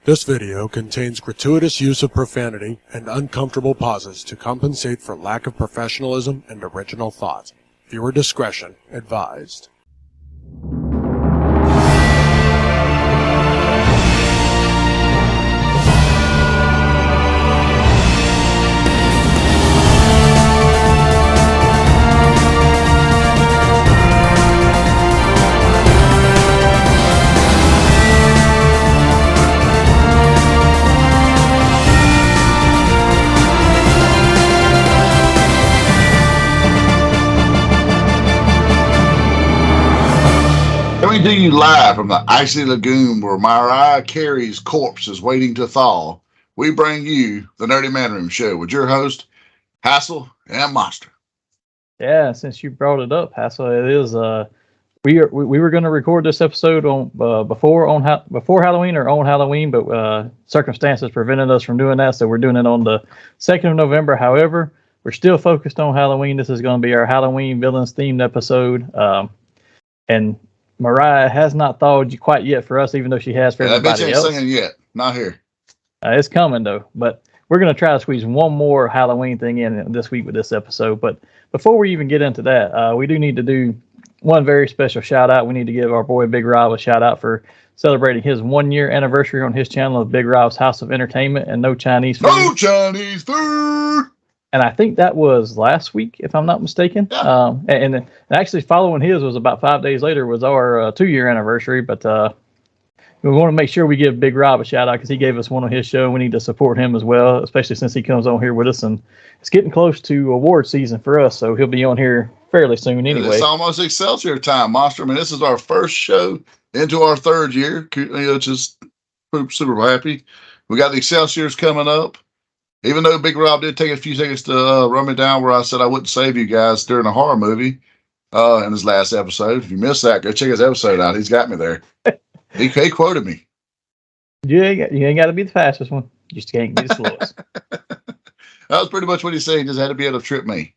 This video contains gratuitous use of profanity and uncomfortable pauses to compensate for lack of professionalism and original thought. Viewer discretion advised. Coming to you live from the icy lagoon where Mariah Carey's corpse is waiting to thaw, we bring you the Nerdy Manroom Show with your host, Hassel and Monster. Yeah, since you brought it up, Hassel, it is. We were going to record this episode on before Halloween or on Halloween, but circumstances prevented us from doing that, so we're doing it on the 2nd of November. However, we're still focused on Halloween. This is going to be our Halloween villains themed episode, and Mariah has not thawed quite yet for us, even though she has for everybody else. That bitch ain't singing yet. Not here. It's coming, though. But we're going to try to squeeze one more Halloween thing in this week with this episode. But before we even get into that, we do need to do one very special shout-out. We need to give our boy Big Rob a shout-out for celebrating his 1-year anniversary on his channel of Big Rob's House of Entertainment and No Chinese Food. No Chinese food! And I think that was last week, if I'm not mistaken. Yeah. And actually following his was about 5 days later was our 2-year anniversary. But we want to make sure we give Big Rob a shout out because he gave us one on his show. We need to support him as well, especially since he comes on here with us. And it's getting close to award season for us, so he'll be on here fairly soon anyway. It's almost Excelsior time, Monster. I mean, this is our first show into our 3rd year. Just super happy. We got the Excelsiors coming up. Even though Big Rob did take a few seconds to run me down where I said I wouldn't save you guys during a horror movie in his last episode. If you missed that, go check his episode out. He's got me there. He quoted me. You ain't got to be the fastest one. You just can't be the slowest. That was pretty much what he said. He just had to be able to trip me.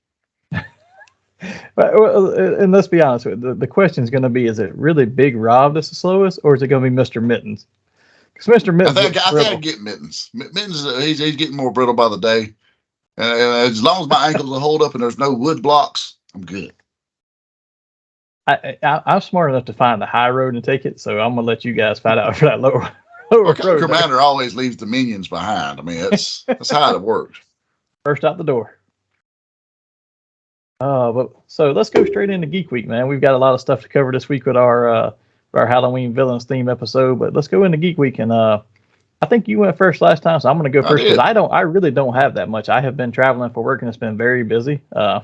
And let's be honest with you. The question is going to be, is it really Big Rob that's the slowest, or is it going to be Mr. Mittens? Because Mr. Mittens, I think I get Mittens. Mittens, he's getting more brittle by the day. And as long as my ankles will hold up and there's no wood blocks, I'm good. I'm smart enough to find the high road and take it, so I'm gonna let you guys fight out for that lower road. Commander always leaves the minions behind. I mean, that's how it works. First out the door. So let's go straight into Geek Week, man. We've got a lot of stuff to cover this week with our Halloween villains theme episode, but let's go into Geek Week. And I think you went first last time, so I'm going to go first because I really don't have that much. I have been traveling for work and it's been very busy. The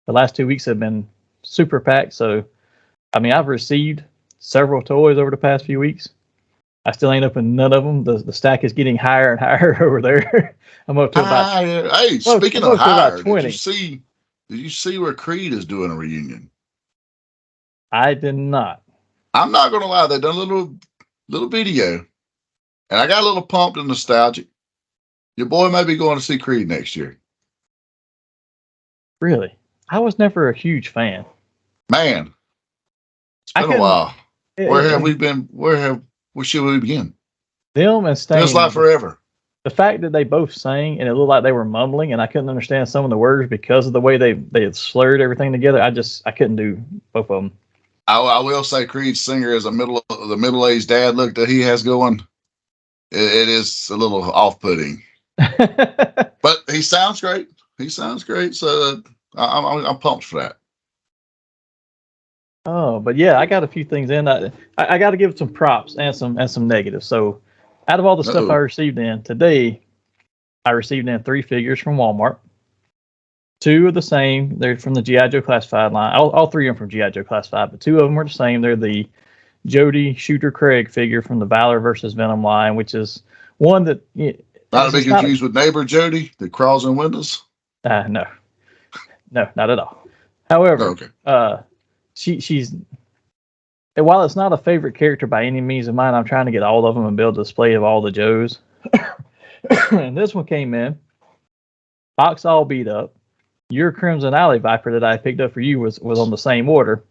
last 2 weeks have been super packed. So, I mean, I've received several toys over the past few weeks. I still ain't opened none of them. The stack is getting higher and higher over there. I'm up to about. Hey, speaking of higher, about 20. Did you see where Creed is doing a reunion? I did not. I'm not going to lie. They done a little video, and I got a little pumped and nostalgic. Your boy may be going to see Creed next year. Really? I was never a huge fan. Man, it's been a while. Where have we been? Where should we begin? Them and Stain. Just like forever. The fact that they both sang and it looked like they were mumbling and I couldn't understand some of the words because of the way they had slurred everything together. I couldn't do both of them. I will say Creed's singer is the middle-aged dad look that he has going. It is a little off-putting, but he sounds great. So I'm pumped for that. Oh, but yeah, I got a few things in. I got to give some props and some negatives. So, out of all the stuff I received in today, I received in 3 figures from Walmart. 2 are the same. They're from the G.I. Joe Classified line. All 3 are from G.I. Joe Classified, but 2 of them are the same. They're the Jody Shooter Craig figure from the Valor versus Venom line, which is one that... Not to be confused with neighbor Jody that crawls in windows? No, not at all. However, she's... While it's not a favorite character by any means of mine, I'm trying to get all of them and build a display of all the Joes. And this one came in, box all beat up. Your Crimson Alley Viper that I picked up for you was on the same order.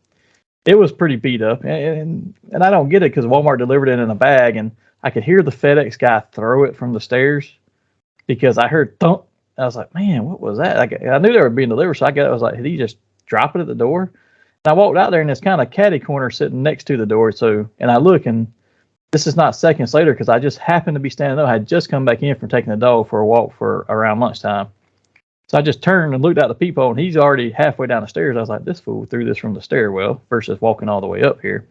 It was pretty beat up, and I don't get it because Walmart delivered it in a bag, and I could hear the FedEx guy throw it from the stairs because I heard thump. I was like, man, what was that? I knew they were being delivered, so I was like, did he just drop it at the door? And I walked out there, and it's kind of catty corner sitting next to the door. So, and I look, and this is not seconds later because I just happened to be standing up. I had just come back in from taking the dog for a walk for around lunchtime. So I just turned and looked out the peephole, and he's already halfway down the stairs. I was like, this fool threw this from the stairwell versus walking all the way up here.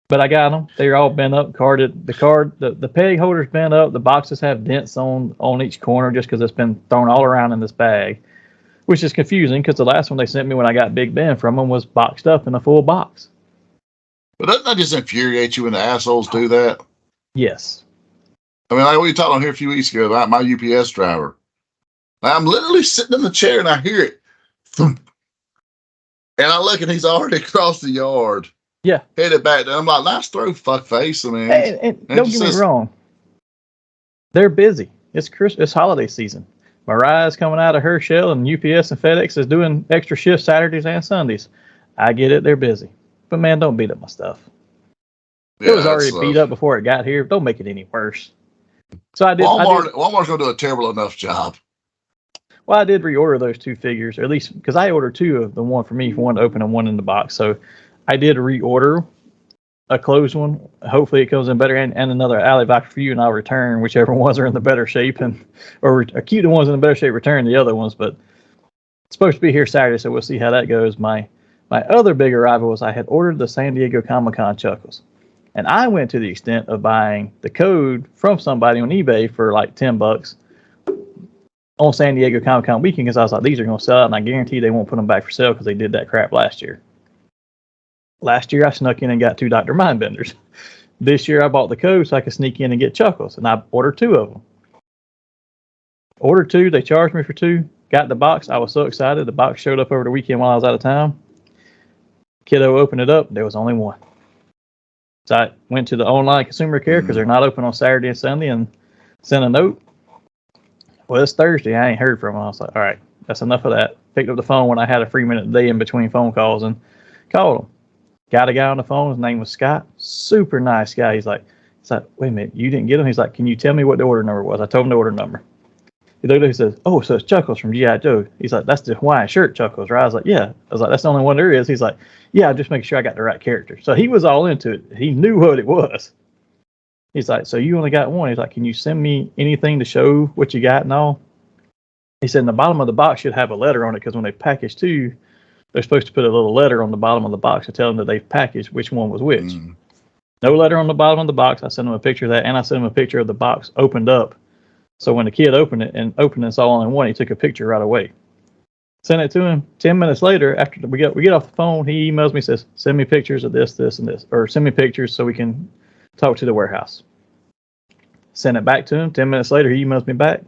But I got them. They're all bent up, carded. The peg holder's bent up. The boxes have dents on each corner just because it's been thrown all around in this bag, which is confusing because the last one they sent me when I got Big Ben from them was boxed up in a full box. But doesn't that just infuriate you when the assholes do that? Yes. I mean, like we talked on here a few weeks ago about my UPS driver. I'm literally sitting in the chair and I hear it. Thump. And I look and he's already across the yard. Yeah. Headed back there. I'm like, nice throw, fuckface. I mean, and don't get me wrong. They're busy. It's holiday season. Mariah's coming out of her shell, and UPS and FedEx is doing extra shifts Saturdays and Sundays. I get it. They're busy. But, man, don't beat up my stuff. It was already beat up before it got here. Don't make it any worse. So I did. Walmart's going to do a terrible enough job. Well, I did reorder those two figures, or at least because I ordered two of the one for me, one to open and one in the box. So I did reorder a closed one. Hopefully it comes in better, and another alley box for you, and I'll return whichever ones are in the better shape, or keep the ones in the better shape, return the other ones. But it's supposed to be here Saturday, so we'll see how that goes. My other big arrival was I had ordered the San Diego Comic-Con Chuckles, and I went to the extent of buying the code from somebody on eBay for like $10 on San Diego Comic-Con weekend because I was like, these are going to sell out, and I guarantee they won't put them back for sale because they did that crap last year. Last year, I snuck in and got 2 Dr. Mindbenders. This year, I bought the code so I could sneak in and get Chuckles, and I ordered 2 of them. Ordered 2, they charged me for 2, got the box. I was so excited. The box showed up over the weekend while I was out of town. Kiddo opened it up. There was only 1. So I went to the online consumer care because they're not open on Saturday and Sunday and sent a note. Well, it's Thursday. I ain't heard from them. I was like, all right, that's enough of that. Picked up the phone when I had a free minute day in between phone calls and called them. Got a guy on the phone. His name was Scott. Super nice guy. He's like, wait a minute, you didn't get him? He's like, can you tell me what the order number was? I told him the order number. He says, oh, so it's Chuckles from G.I. Joe. He's like, that's the Hawaiian shirt Chuckles, right? I was like, yeah. I was like, that's the only one there is. He's like, yeah, I'm just making sure I got the right character. So he was all into it. He knew what it was. He's like, so you only got 1. He's like, can you send me anything to show what you got and all? He said, in the bottom of the box should have a letter on it because when they package 2, they're supposed to put a little letter on the bottom of the box to tell them that they've packaged which one was which. No letter on the bottom of the box. I sent him a picture of that, and I sent him a picture of the box opened up. So when the kid opened it and it's all in one, he took a picture right away. Sent it to him. 10 minutes later, after we get off the phone, he emails me, says, send me pictures of this, this, and this, or send me pictures so we can talk to the warehouse. Send it back to him. 10 minutes later, he emails me back.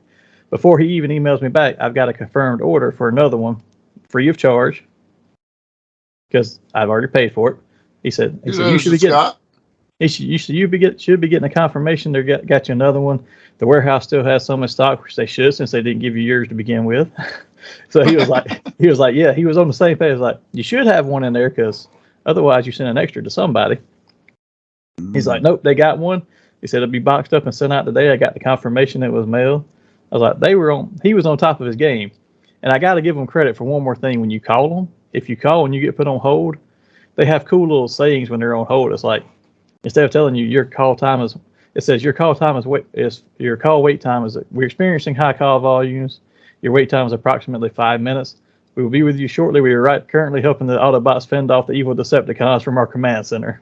Before he even emails me back, I've got a confirmed order for another one, free of charge, because I've already paid for it. He said you should be getting. You should be getting a confirmation. They got you another one. The warehouse still has some in stock, which they should, since they didn't give you yours to begin with. So he was like, yeah, he was on the same page. Like, you should have one in there because otherwise you send an extra to somebody. He's like, nope, they got one. He said it'll be boxed up and sent out today. I got the confirmation it was mailed. I was like, he was on top of his game. And I got to give him credit for one more thing. When you call them, if you call and you get put on hold, they have cool little sayings when they're on hold. It's like, instead of telling you your call time is, it says your call wait time is, we're experiencing high call volumes. Your wait time is approximately 5 minutes. We will be with you shortly. We are currently helping the Autobots fend off the evil Decepticons from our command center.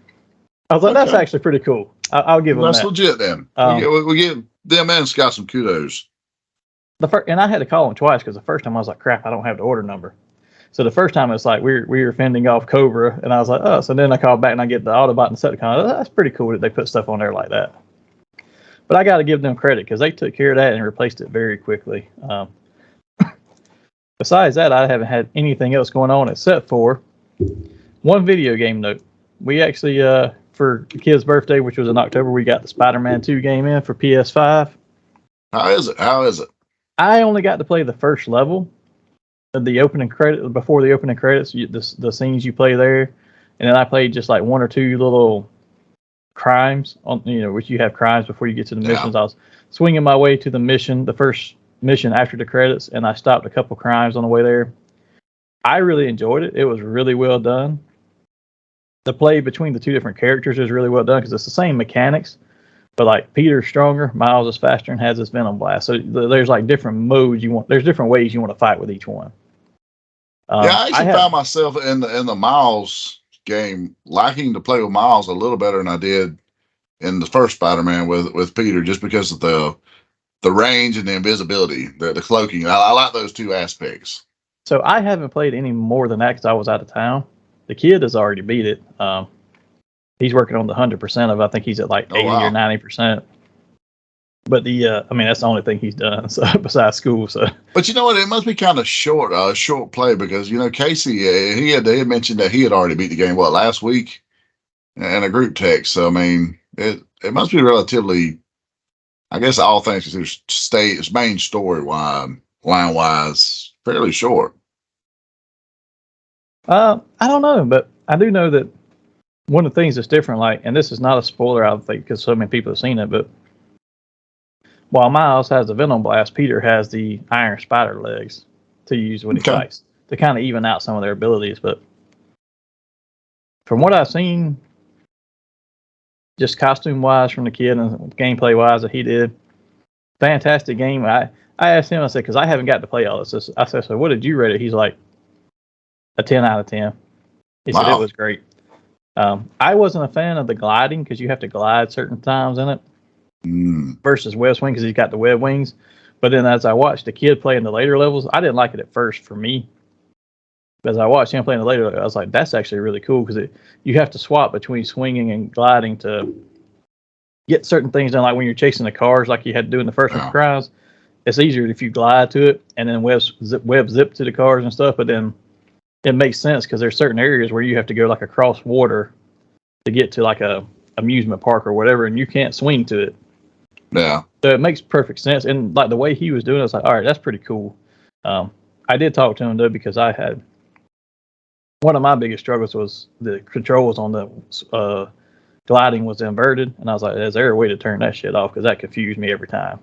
I was like, that's actually pretty cool. I'll give them that. That's legit then. We give them and Scott some kudos. And I had to call him twice because the first time I was like, crap, I don't have the order number. So the first time it's like we were fending off Cobra, and I was like, oh. So then I called back and I get the Autobot and Decepticon. That's pretty cool that they put stuff on there like that. But I got to give them credit because they took care of that and replaced it very quickly. Besides that, I haven't had anything else going on except for one video game note. We actually, for the kid's birthday, which was in October, we got the Spider-Man 2 game in for PS5. How is it? I only got to play the first level. The opening credit, before the opening credits, the scenes you play there, and then I played just like 1 or 2 little crimes on, which you have crimes before you get to the Yeah. missions. I was swinging my way to the first mission after the credits, and I stopped a couple crimes on the way there. I really enjoyed it. It was really well done. The play between the two different characters is really well done because it's the same mechanics, but like Peter's stronger, Miles is faster, and has this venom blast. So there's like different modes there's different ways you want to fight with each one. I actually found myself in the Miles game liking to play with Miles a little better than I did in the first Spider-Man with Peter, just because of the range and the invisibility, the cloaking. I like those two aspects. So I haven't played any more than that because I was out of town. The kid has already beat it. He's working on the 100% of it. I think he's at like 80 or 90%. But that's the only thing he's done besides school. So, but you know what? It must be kind of short play because Casey he had mentioned that he had already beat the game last week in a group text. So I mean, it must be relatively, I guess, all things considered, main story line wise, fairly short. I don't know, but I do know that one of the things that's different, like, and this is not a spoiler, I think, because so many people have seen it, but while Miles has the Venom Blast, Peter has the Iron Spider legs to use when he fights to kind of even out some of their abilities. But from what I've seen, just costume-wise from the kid and gameplay-wise that he did, fantastic game. I asked him, I said, because I haven't got to play all this. I said, so what did you rate it? He's like, a 10 out of 10. He said it was great. I wasn't a fan of the gliding because you have to glide certain times in it versus Web's wing because he's got the web wings. But then as I watched the kid play in the later levels, I didn't like it at first for me. But as I watched him play in the later levels, I was like, that's actually really cool because you have to swap between swinging and gliding to get certain things done. Like when you're chasing the cars like you had to do in the first one for crowds, it's easier if you glide to it and then web zip to the cars and stuff. But then it makes sense because there's certain areas where you have to go like across water to get to like a amusement park or whatever, and you can't swing to it. Yeah. So it makes perfect sense. And like the way he was doing it, I was like, all right, that's pretty cool. I did talk to him though because I had one of my biggest struggles was the controls on the gliding was inverted, and I was like, is there a way to turn that shit off? Because that confused me every time.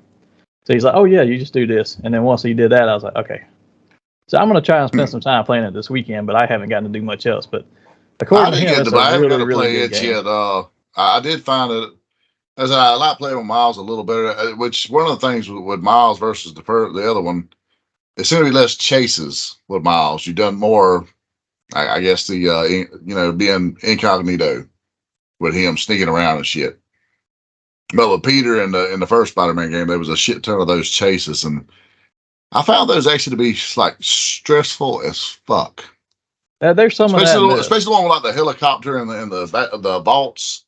So he's like, oh yeah, you just do this. And then once he did that, I was like, okay. So I'm going to try and spend some time playing it this weekend, but I haven't gotten to do much else. But according to him, it's a really, really good game. Yet. I did find it, as I like playing with Miles a little better, which one of the things with Miles versus the other one, it's going to be less chases with Miles. You've done more, I guess, being incognito with him sneaking around and shit. But with Peter in the first Spider-Man game, there was a shit ton of those chases, and I found those actually to be like stressful as fuck. There's some especially of that, especially the one with like the helicopter and the vaults.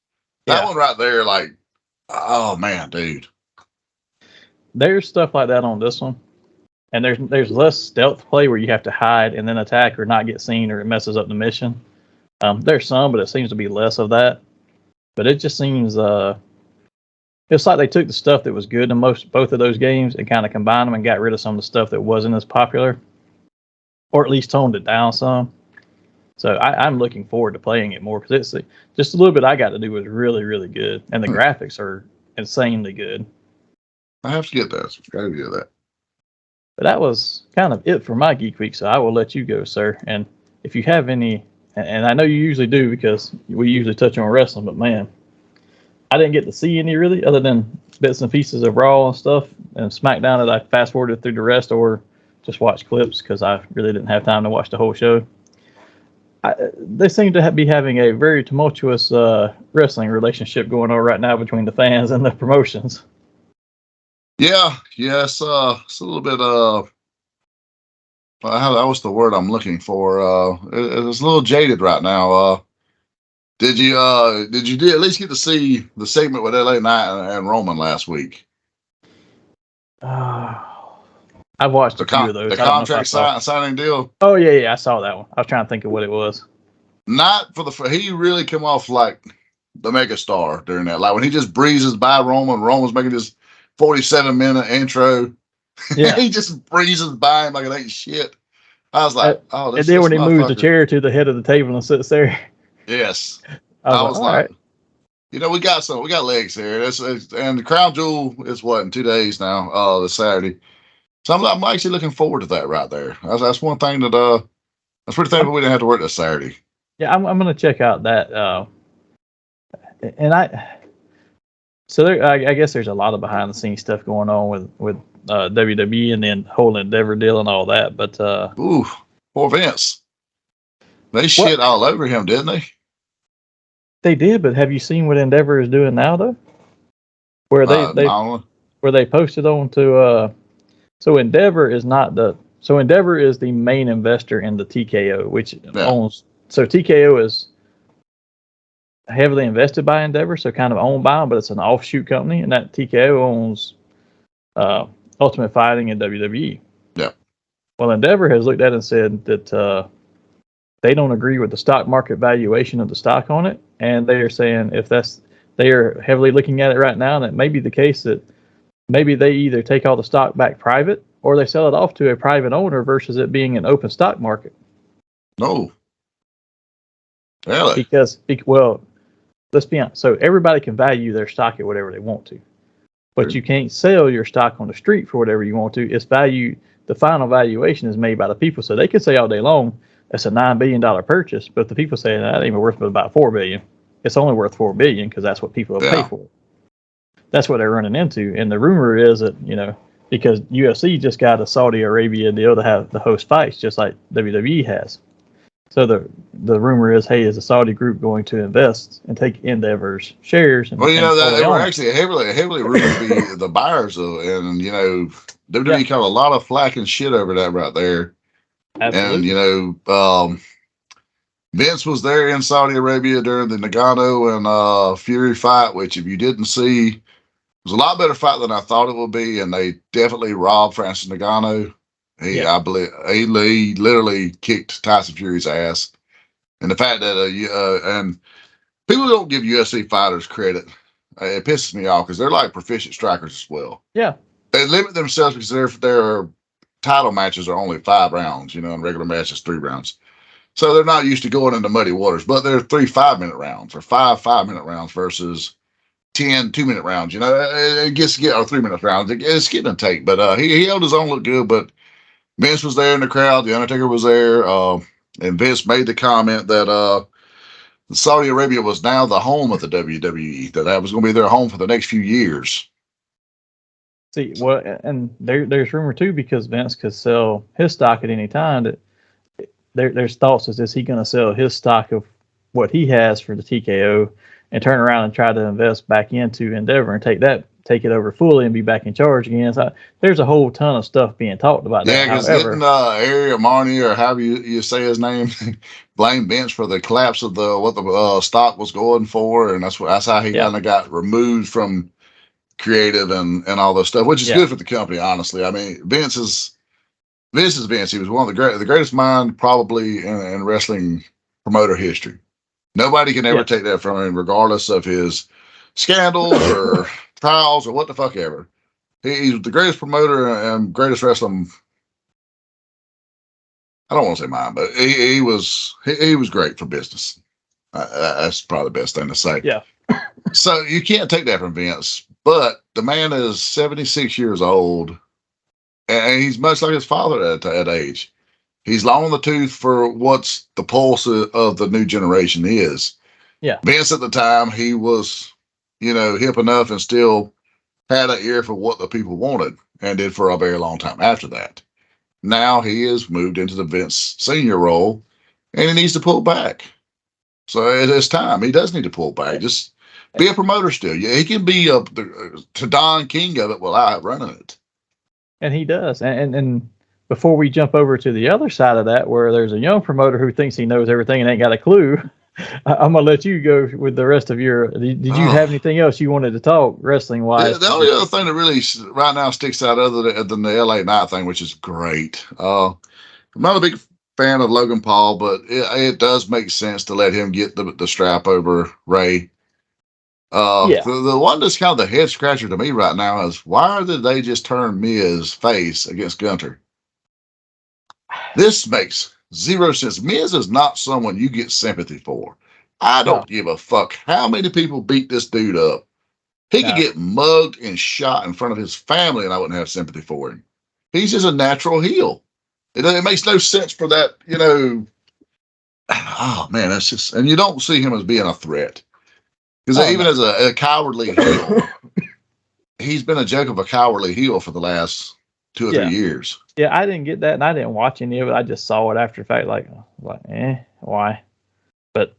That one right there, like, oh man, dude. There's stuff like that on this one, and there's less stealth play where you have to hide and then attack or not get seen or it messes up the mission. There's some, but it seems to be less of that. But it just seems it's like they took the stuff that was good in both of those games and kind of combined them and got rid of some of the stuff that wasn't as popular, or at least toned it down some. So I'm looking forward to playing it more because it's just a little bit I got to do was really, really good, and the graphics are insanely good. I have to get that. Got to get that. But that was kind of it for my Geek Week, so I will let you go, sir. And if you have any, and I know you usually do because we usually touch on wrestling, but man, I didn't get to see any really, other than bits and pieces of Raw and stuff and SmackDown that I fast forwarded through the rest or just watched clips because I really didn't have time to watch the whole show. They seem to be having a very tumultuous wrestling relationship going on right now between the fans and the promotions. Yeah, it's a little bit what's the word I'm looking for? It's a little jaded right now. Did you at least get to see the segment with LA Knight and Roman last week? I've watched a few of those. The contract signing deal. Oh yeah, I saw that one. I was trying to think of what it was. Not for he really came off like the megastar during that. Like when he just breezes by Roman's making this 47-minute intro. Yeah, he just breezes by him like it ain't shit. I was like, oh, this. And then when he moves the chair to the head of the table and sits there. Yes. I was like, all right. we got legs here. And the crown jewel is what, in 2 days now, this Saturday. So I'm actually looking forward to that right there. That's one thing that that's pretty thankful we didn't have to work this Saturday. Yeah, I'm going to check out that. I guess there's a lot of behind the scenes stuff going on with WWE and then whole Endeavor deal and all that. But ooh, poor Vince. They shit all over him, didn't they? They did, but have you seen what Endeavor is doing now, though? Where they posted on to so Endeavor is the main investor in the TKO, which owns. So TKO is heavily invested by Endeavor, so kind of owned by them, but it's an offshoot company, and that TKO owns Ultimate Fighting and WWE. Yeah. Well, Endeavor has looked at it and said that they don't agree with the stock market valuation of the stock on it, and they are saying they are heavily looking at it right now, and it may be the case that maybe they either take all the stock back private or they sell it off to a private owner versus it being an open stock market. No. Really? Because let's be honest. So everybody can value their stock at whatever they want to, but you can't sell your stock on the street for whatever you want to. It's valued. The final valuation is made by the people. So they could say all day long, it's a $9 billion purchase, but the people say that ain't even worth about $4 billion. It's only worth $4 billion because that's what people will pay for it. That's what they're running into. And the rumor is that, because UFC just got a Saudi Arabia deal to host fights, just like WWE has. So the rumor is, hey, is the Saudi group going to invest and take Endeavor's shares? And, they were actually heavily rumored to be the buyers of, and WWE caught a lot of flack and shit over that right there. Absolutely. And Vince was there in Saudi Arabia during the Nagano and Fury fight, which if you didn't see, was a lot better fight than I thought it would be, and they definitely robbed Francis Nagano. I believe he literally kicked Tyson Fury's ass, and the fact that and people don't give UFC fighters credit, it pisses me off because they're like proficient strikers as well. Yeah, they limit themselves because their title matches are only 5 rounds, and regular matches 3 rounds. So they're not used to going into muddy waters, but they're 3 5-minute rounds or 5 5-minute rounds versus 10 2-minute rounds. It gets to get or 3-minute rounds. It's give and take, but he held his own, look good. But Vince was there in the crowd. The Undertaker was there, and Vince made the comment that Saudi Arabia was now the home of the WWE. That was going to be their home for the next few years. See, well, and there's rumor too because Vince could sell his stock at any time. That there's thoughts is he going to sell his stock of what he has for the TKO and turn around and try to invest back into Endeavor and take it over fully and be back in charge again. So there's a whole ton of stuff being talked about. Yeah, because getting Ariel Marnie, or however you say his name, blame Vince for the collapse of what the stock was going for, and that's how he kind of got removed from creative and all this stuff, which is good for the company, honestly. I mean, Vince is Vince. He was one of the greatest mind probably in wrestling promoter history. Nobody can ever take that from him, regardless of his scandals or trials or what the fuck ever. He's the greatest promoter and greatest wrestler. I don't want to say mine, but he was great for business. That's probably the best thing to say. Yeah. So you can't take that from Vince, but the man is 76 years old, and he's much like his father at that age. He's long in the tooth for what's the pulse of the new generation is. Yeah. Vince at the time, he was, hip enough and still had an ear for what the people wanted and did for a very long time after that. Now he has moved into the Vince Senior role and he needs to pull back. So it's time. He does need to pull back. Just be a promoter still. Yeah, he can be to Don King of it without running it. And he does. And before we jump over to the other side of that, where there's a young promoter who thinks he knows everything and ain't got a clue, I'm going to let you go with the rest of your... Did you have anything else you wanted to talk wrestling-wise? Yeah, the only other thing that really right now sticks out other than the LA Knight thing, which is great. I'm not a big fan of Logan Paul, but it does make sense to let him get the strap over Ray. The one that's kind of the head scratcher to me right now is why did they just turn Miz face against Gunter? This makes zero sense. Miz is not someone you get sympathy for. I No. don't give a fuck how many people beat this dude up. He could No. get mugged and shot in front of his family, and I wouldn't have sympathy for him. He's just a natural heel. It makes no sense for that, you know. Oh man, that's just, and you don't see him as being a threat because even as a cowardly heel, he's been a joke of a cowardly heel for the last 2 or 3 years. Yeah, I didn't get that, and I didn't watch any of it. I just saw it after the fact, like, why? But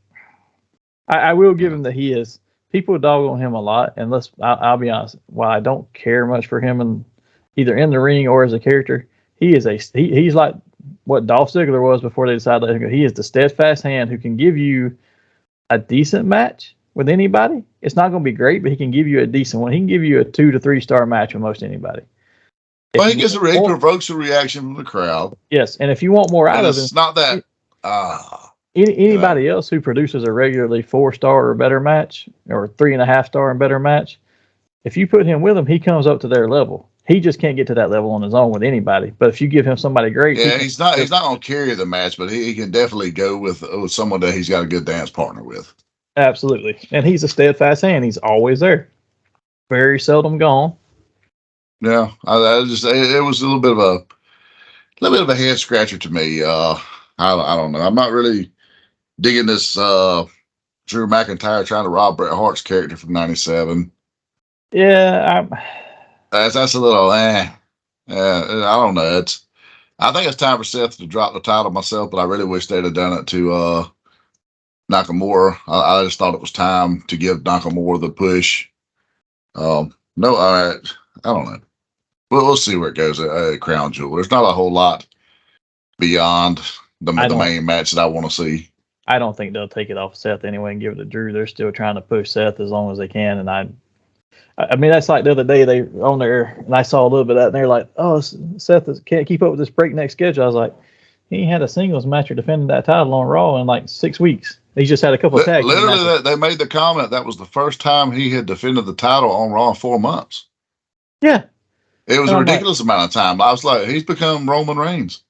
I will give him that he is. People dog on him a lot, and I'll be honest. While I don't care much for him, and either in the ring or as a character, he's like what Dolph Ziggler was before they decided to let him go. He is the steadfast hand who can give you a decent match with anybody. It's not going to be great, but he can give you a decent one. He can give you a 2 to 3 star match with most anybody. Well, he provokes a reaction from the crowd. Yes, and if you want more out of him, it's not that. Anybody else who produces a regularly 4 star or better match, or 3.5 star and better match, if you put him with them, he comes up to their level. He just can't get to that level on his own with anybody. But if you give him somebody great, he's not going to carry the match, but he can definitely go with someone that he's got a good dance partner with. Absolutely, and he's a steadfast hand. He's always there, very seldom gone. Yeah, it was a little bit of a head scratcher to me. I don't know. I'm not really digging this Drew McIntyre trying to rob Bret Hart's character from '97. Yeah, that's a little I don't know. I think it's time for Seth to drop the title myself, but I really wish they'd have done it to Nakamura. I just thought it was time to give Nakamura the push. No, I don't know. We'll see where it goes at Crown Jewel. There's not a whole lot beyond the main match that I want to see. I don't think they'll take it off Seth anyway and give it to Drew. They're still trying to push Seth as long as they can. And I mean, that's like the other day they were on there and I saw a little bit of that and they're like, oh, Seth can't keep up with this breakneck schedule. I was like, he had a singles match or defending that title on Raw in like 6 weeks. He's just had a couple of tag. Literally, they made the comment that was the first time he had defended the title on Raw in 4 months. Yeah. It was a ridiculous amount of time. I was like, he's become Roman Reigns.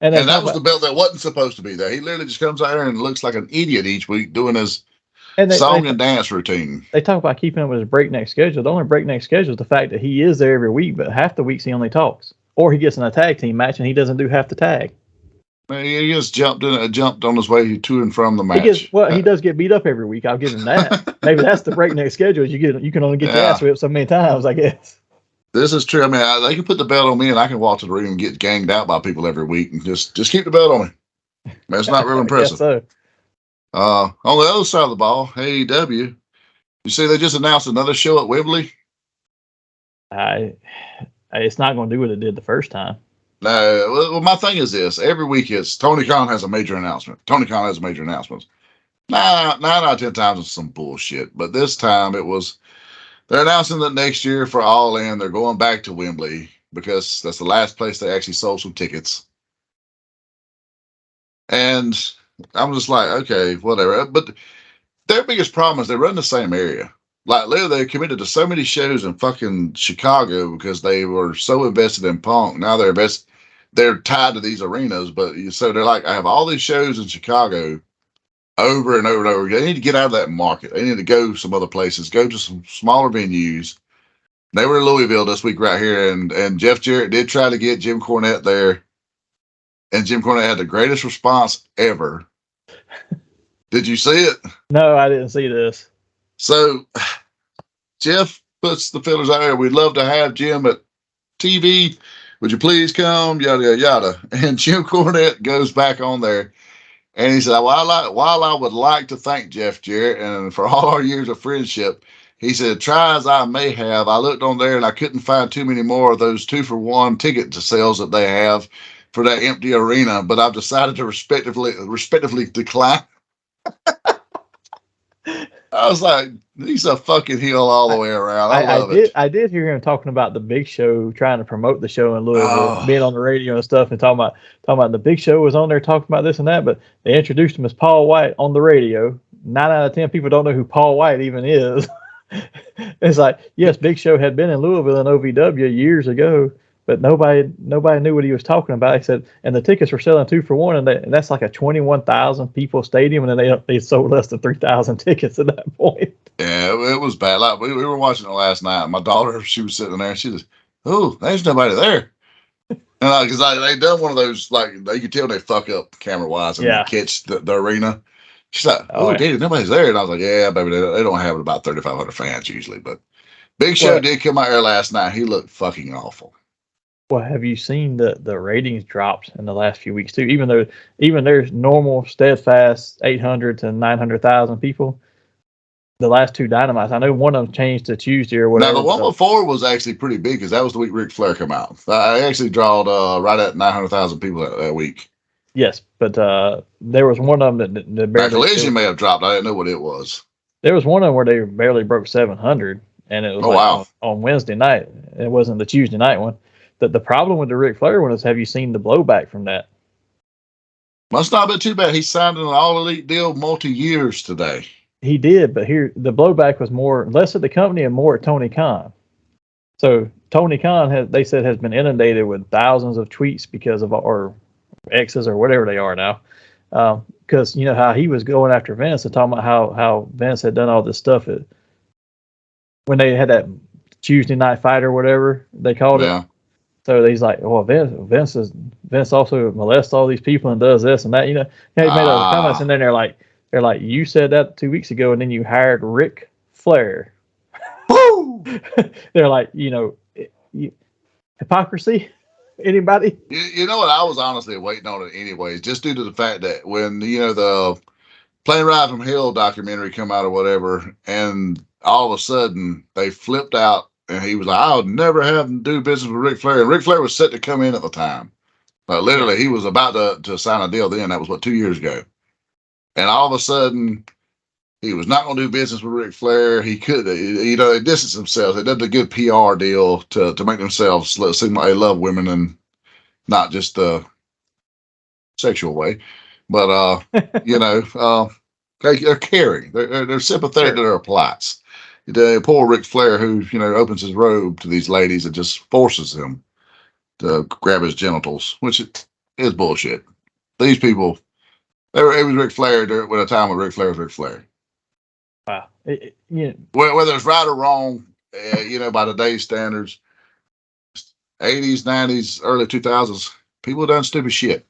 And that was the belt that wasn't supposed to be there. He literally just comes out here and looks like an idiot each week doing his song and dance routine. They talk about keeping up with his breakneck schedule. The only breakneck schedule is the fact that he is there every week, but half the weeks he only talks. Or he gets in a tag team match and he doesn't do half the tag. He just jumped on his way to and from the match. He does get beat up every week. I'll give him that. Maybe that's the breakneck schedule. You can only get your ass whipped so many times, I guess. This is true. I mean, they can put the belt on me, and I can walk to the ring and get ganged out by people every week, and just keep the belt on me. That's not real impressive. So. On the other side of the ball, AEW, you see they just announced another show at Wembley. It's not going to do what it did the first time. No. Well, my thing is this: every week it's Tony Khan has a major announcement. Tony Khan has a major announcement. 9 out of 10 times it's some bullshit, but this time it was. They're announcing that next year for All In, they're going back to Wembley because that's the last place they actually sold some tickets. And I'm just like, okay, whatever. But their biggest problem is they run the same area. Like, literally, they committed to so many shows in fucking Chicago because they were so invested in Punk. Now they're tied to these arenas, but so they're like, I have all these shows in Chicago. Over and over and over. They need to get out of that market. They need to go some other places, go to some smaller venues. They were in Louisville this week right here, and Jeff Jarrett did try to get Jim Cornette there, and Jim Cornette had the greatest response ever. Did you see it? No, I didn't see this. So Jeff puts the fillers out there. We'd love to have Jim at TV. Would you please come? Yada, yada, yada. And Jim Cornette goes back on there. And he said, while I would like to thank Jeff Jarrett and for all our years of friendship, he said, try as I may have, I looked on there and I couldn't find too many more of those 2-for-1 ticket sales that they have for that empty arena, but I've decided to respectively decline. I was like, he's a fucking heel all the way around. I love it. I did hear him talking about the Big Show, trying to promote the show in Louisville, being on the radio and stuff, and talking about the Big Show was on there talking about this and that, but they introduced him as Paul White on the radio. 9 out of 10 people don't know who Paul White even is. It's like, yes, Big Show had been in Louisville and OVW years ago, but nobody knew what he was talking about. He said, and the tickets were selling 2 for 1, and that's like a 21,000 people stadium, and then they sold less than 3,000 tickets at that point. Yeah, it was bad. Like we were watching it last night. My daughter, she was sitting there, and she was, "Oh, there's nobody there." And because they done one of those, like you could tell they fuck up camera wise and they catch the arena. She's like, "Oh, Daddy, nobody's there." And I was like, "Yeah, baby, they don't have about 3,500 fans usually." But Big Show did come out there last night. He looked fucking awful. Well, have you seen the ratings dropped in the last few weeks too? Even there's normal, steadfast 800 to 900,000 people. The last 2 Dynamites, I know one of them changed to Tuesday or whatever. Now the one before was actually pretty big because that was the week Ric Flair come out. I actually drawed right at 900,000 people that week. Yes, but there was one of them that barely. Collision may have dropped. I didn't know what it was. There was one of them where they barely broke 700, and it was on Wednesday night. It wasn't the Tuesday night one. The problem with the Ric Flair one is, have you seen the blowback from that? Must not be too bad. He signed an all elite deal multi-years today. He did, but here the blowback was less at the company and more at Tony Khan. So Tony Khan they said has been inundated with thousands of tweets because of or X's or whatever they are now. Because you know how he was going after Vince and talking about how Vince had done all this stuff when they had that Tuesday night fight or whatever they called it. So he's like, well, Vince also molests all these people and does this and that. You know, he made all the comments, and then they're like, you said that 2 weeks ago, and then you hired Ric Flair. Woo! They're like, hypocrisy. Anybody? You know what? I was honestly waiting on it anyways, just due to the fact that when the Plane Ride from Hell documentary come out or whatever, and all of a sudden they flipped out, and he was like, "I'll never have to do business with Ric Flair." And Ric Flair was set to come in at the time. Like literally, he was about to sign a deal then. That was 2 years ago. And all of a sudden, he was not going to do business with Ric Flair. He could, they distanced themselves. They did a good PR deal to make themselves seem like they love women and not just the sexual way, but they're caring. They're sympathetic to their plights. Poor Ric Flair, who opens his robe to these ladies and just forces them to grab his genitals, which is bullshit. These people. It was Ric Flair at a time when Ric Flair was Ric Flair. Wow. Whether it's right or wrong, by today's standards, 80s, 90s, early 2000s, people done stupid shit.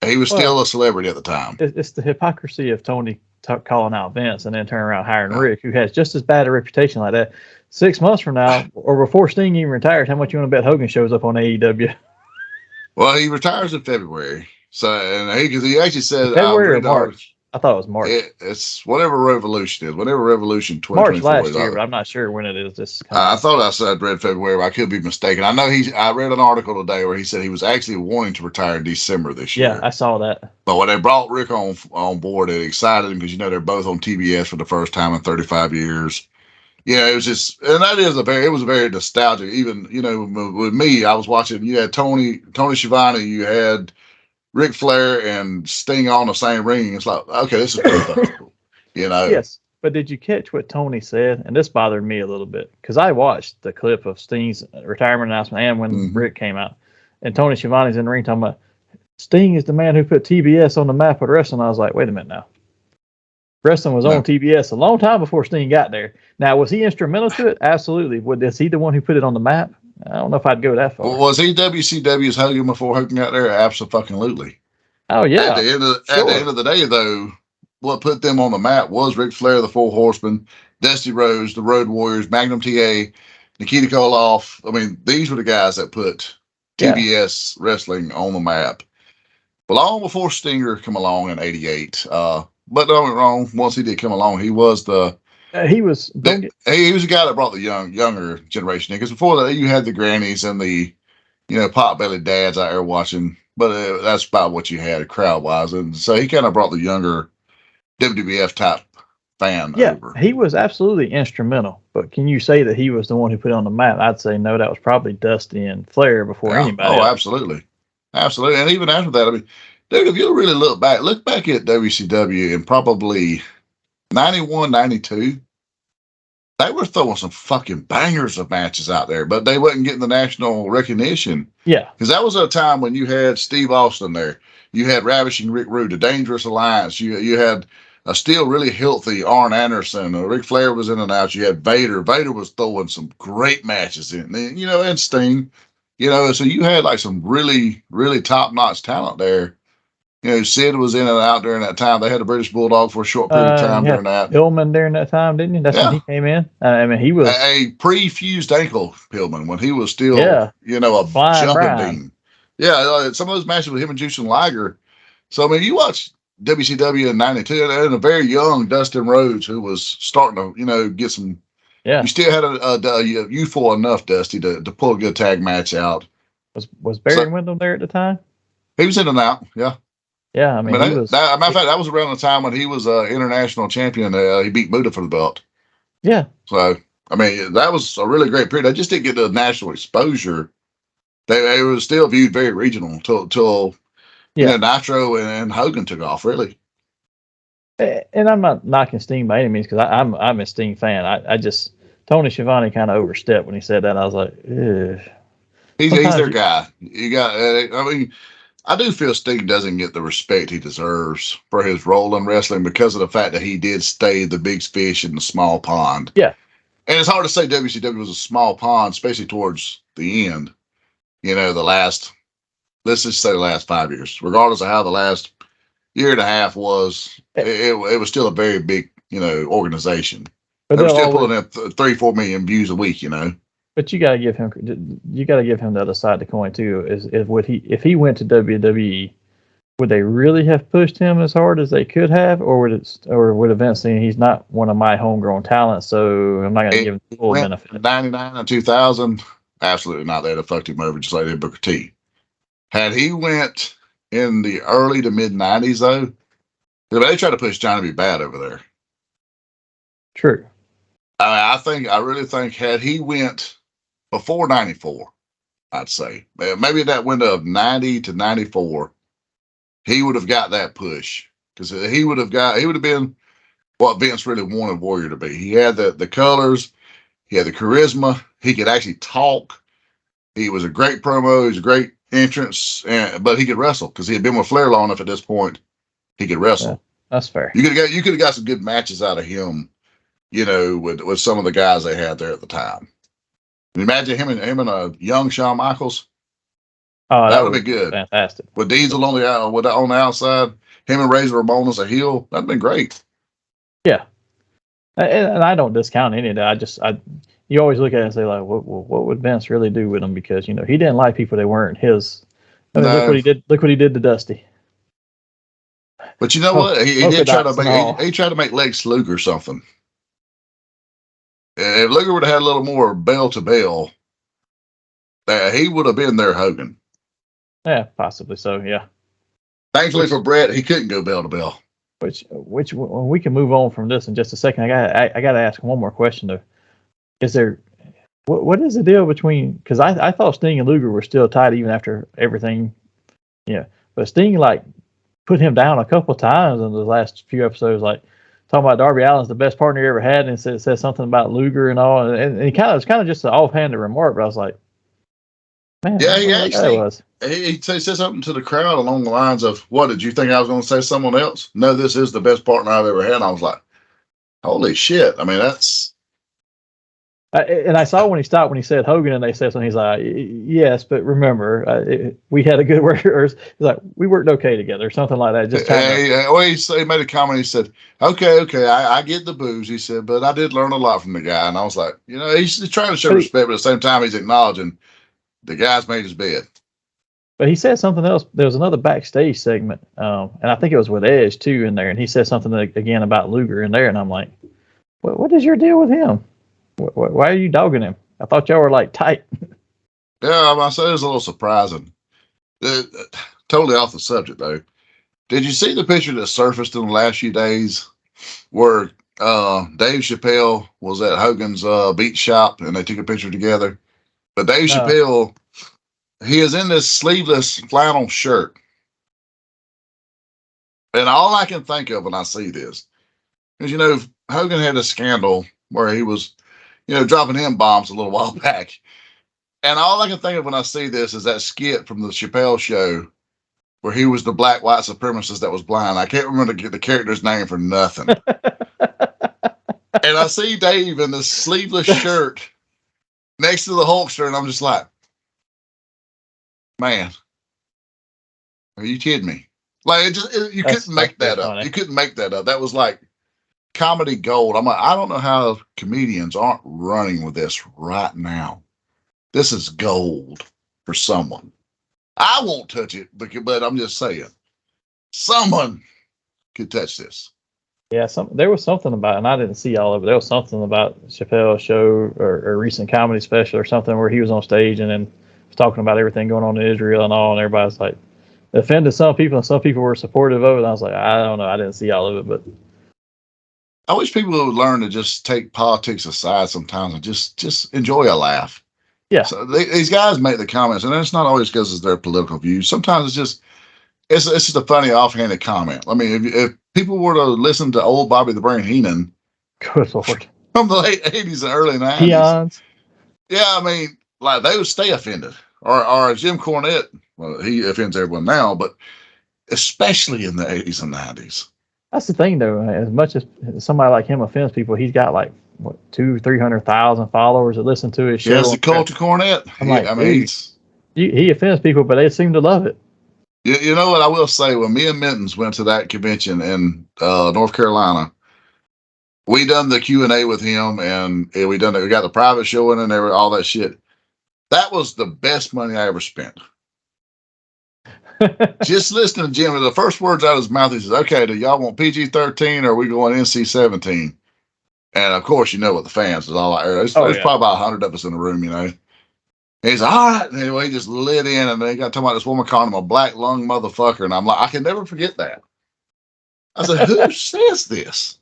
He was still a celebrity at the time. It's the hypocrisy of Tony calling out Vince and then turning around hiring Rick, who has just as bad a reputation like that. 6 months from now, or before Sting even retires, how much you want to bet Hogan shows up on AEW? Well, he retires in February. So, and he actually said February or March. I thought it was March. It's whatever Revolution is. Whatever Revolution 2024 March last year, but I'm not sure when it is. I thought I said read February, but I could be mistaken. I know I read an article today where he said he was actually wanting to retire in December this year. Yeah, I saw that. But when they brought Rick on board, it excited him because they're both on TBS for the first time in 35 years. Yeah, it was just, and it was a very nostalgic. Even with me, I was watching. You had Tony Schiavone, you had Ric Flair and Sting on the same ring. It's like, okay, this is pretty cool. Yes, but did you catch what Tony said? And this bothered me a little bit because I watched the clip of Sting's retirement announcement and when Rick came out, and Tony Schiavone's in the ring talking about Sting is the man who put TBS on the map of wrestling. I was like, wait a minute now. Wrestling was on TBS a long time before Sting got there. Now, was he instrumental to it? Absolutely. Was he the one who put it on the map? I don't know if I'd go that far. Well, was he WCW's Hogan before Hogan got there? Absolutely. Oh, yeah. At the end of the day, though, what put them on the map was Ric Flair, the Four Horsemen, Dusty Rhodes, the Road Warriors, Magnum TA, Nikita Koloff. I mean, these were the guys that put TBS wrestling on the map. Well, long before Stinger come along in '88. But don't get me wrong, once he did come along, he was he was the guy that brought the younger generation in. Because before that, you had the grannies and the pot-bellied dads out there watching. But that's about what you had crowd-wise. And so he kind of brought the younger WWF type fan over. He was absolutely instrumental. But can you say that he was the one who put it on the map? I'd say no, that was probably Dusty and Flair before anybody else. Absolutely. Absolutely. And even after that, I mean, dude, if you really look back at WCW in probably 91, 92, they were throwing some fucking bangers of matches out there, but they wasn't getting the national recognition. Yeah. Because that was a time when you had Steve Austin there. You had Ravishing Rick Rude, the Dangerous Alliance. You had a still really healthy Arn Anderson. Ric Flair was in and out. You had Vader. Vader was throwing some great matches in, and Sting. So you had like some really, really top-notch talent there. Sid was in and out during that time. They had a British Bulldog for a short period of time during that. Pillman during that time, didn't he? That's when he came in. I mean, he was a pre-fused ankle Pillman when he was still, a flying jumping bean. Yeah, some of those matches with him and Jushin Liger. So, I mean, you watch WCW in 92 and a very young Dustin Rhodes who was starting to, get some. Yeah. You still had a youthful enough, Dusty, to pull a good tag match out. Was Barry Windham there at the time? He was in and out, yeah. Yeah, I mean, he was. Matter of fact, that was around the time when he was international champion. He beat Muta for the belt. Yeah. So, I mean, that was a really great period. I just didn't get the national exposure. They were still viewed very regional till Nitro and Hogan took off, really. And I'm not knocking Sting by any means because I'm a Sting fan. I just Tony Schiavone kind of overstepped when he said that. I was like, ugh. He's their guy. You got. I mean, I do feel Sting doesn't get the respect he deserves for his role in wrestling because of the fact that he did stay the big fish in the small pond. Yeah. And it's hard to say WCW was a small pond, especially towards the end. Let's just say the last 5 years, regardless of how the last year and a half was, it was still a very big, organization. But they were still pulling in 3-4 million views a week, But you gotta give him the other side of the coin too. If he went to WWE, would they really have pushed him as hard as they could have, or would Vince say he's not one of my homegrown talents, so I'm not gonna give him the full benefit? 99 and 2000, absolutely not. They'd have fucked him over just like they did Booker T. Had he went in the early to mid 90s though, they tried to push Johnny B. Bad over there. True. I really think had he went before 94, I'd say maybe that window of 90 to 94, he would have got that push because he would have been what Vince really wanted Warrior to be. He had the colors, he had the charisma, he could actually talk. He was a great promo, he was a great entrance, but he could wrestle because he had been with Flair long enough at this point. He could wrestle. Yeah, that's fair. You could have got some good matches out of him, with some of the guys they had there at the time. Imagine him and a young Shawn Michaels. Oh, that would be good. Fantastic. With Diesel on the outside, him and Razor Ramon as a heel, that'd been great. Yeah, and I don't discount any of that. You always look at it and say like, what would Vince really do with him? Because he didn't like people that weren't his. I mean, look what he did. Look what he did to Dusty. But you know what? He did try to make Lex Luger something. If Luger would have had a little more bell to bell, he would have been their Hogan. Yeah, possibly so. Yeah. Thankfully for Brett, he couldn't go bell to bell. Which we can move on from this in just a second. I got to ask one more question though. Is there what is the deal between? Because I thought Sting and Luger were still tied even after everything. Yeah, but Sting put him down a couple of times in the last few episodes, talking about Darby Allin's the best partner he ever had, and said something about Luger and all, and it was kind of just an offhanded remark, but I was like, man, yeah, he said something to the crowd along the lines of, "What did you think I was going to say? Someone else? No, this is the best partner I've ever had." And I was like, "Holy shit!" I mean, that's. And I saw when he said Hogan, and they said something. He's like, "Yes, but remember, we had a good work." Or he's like, "We worked okay together," or something like that. Just he made a comment. He said, "Okay, I get the booze." He said, "But I did learn a lot from the guy." And I was like, he's trying to show respect, but at the same time, he's acknowledging the guy's made his bed. But he said something else. There was another backstage segment, and I think it was with Edge too in there, and he said something again about Luger in there, and I'm like, "What is your deal with him? Why are you dogging him? I thought y'all were tight." Yeah, I said it was a little surprising. Totally off the subject though. Did you see the picture that surfaced in the last few days where Dave Chappelle was at Hogan's beach shop and they took a picture together? But Dave Chappelle, he is in this sleeveless flannel shirt. And all I can think of when I see this is, Hogan had a scandal where he was dropping him bombs a little while back. And all I can think of when I see this is that skit from the Chappelle Show where he was the black white supremacist that was blind. I can't remember the character's name for nothing. And I see Dave in this sleeveless shirt next to the Hulkster, and I'm just like, man, are you kidding me? Like, you couldn't make that up. You couldn't make that up. That was like comedy gold. I'm like, I don't know how comedians aren't running with this right now. This is gold for someone. I won't touch it, but I'm just saying, someone could touch this. Yeah, there was something about, and I didn't see all of it. There was something about Chappelle's show or a recent comedy special or something where he was on stage and then was talking about everything going on in Israel and all, and everybody's like offended some people, and some people were supportive of it. And I was like, I don't know, I didn't see all of it, but I wish people would learn to just take politics aside sometimes and just enjoy a laugh. Yeah. So these guys make the comments, and it's not always because of their political views. Sometimes it's just a funny, offhanded comment. I mean, if people were to listen to old Bobby the Brain Heenan, good Lord, from the late '80s and early '90s, Peons. Yeah, I mean, like they would stay offended. Or Jim Cornette, well, he offends everyone now, but especially in the '80s and '90s. That's the thing, though. As much as somebody like him offends people, he's got like what 200,000-300,000 followers that listen to his show. Yes, the Culture Cornette. He offends people, but they seem to love it. You know what I will say? When me and Mittens went to that convention in North Carolina, we done the Q&A with him, and we got the private show in and all that shit. That was the best money I ever spent. Just listening to Jim, the first words out of his mouth, he says, "Okay, do y'all want PG-13 or are we going NC-17?" And of course, you know what the fans is all like. There's probably about 100 of us in the room, And he's like, all right. And anyway, he just lit in, and they got talking about this woman calling him a black lung motherfucker. And I'm like, I can never forget that. I said, who says this?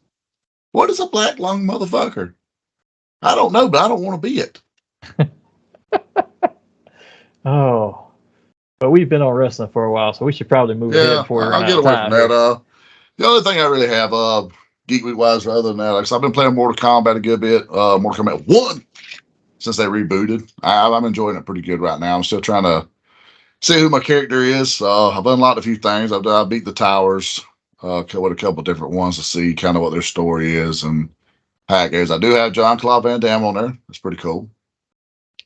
What is a black lung motherfucker? I don't know, but I don't want to be it. Oh, but we've been on wrestling for a while, so we should probably move ahead before I'll get away from that. The other thing I really have, Geek Week wise, other than that, like, so I've been playing Mortal Kombat a good bit. Mortal Kombat 1 since they rebooted. I'm enjoying it pretty good right now. I'm still trying to see who my character is. I've unlocked a few things. I've beat the towers with a couple of different ones to see kind of what their story is and how it goes. I do have John Claude Van Damme on there. That's pretty cool.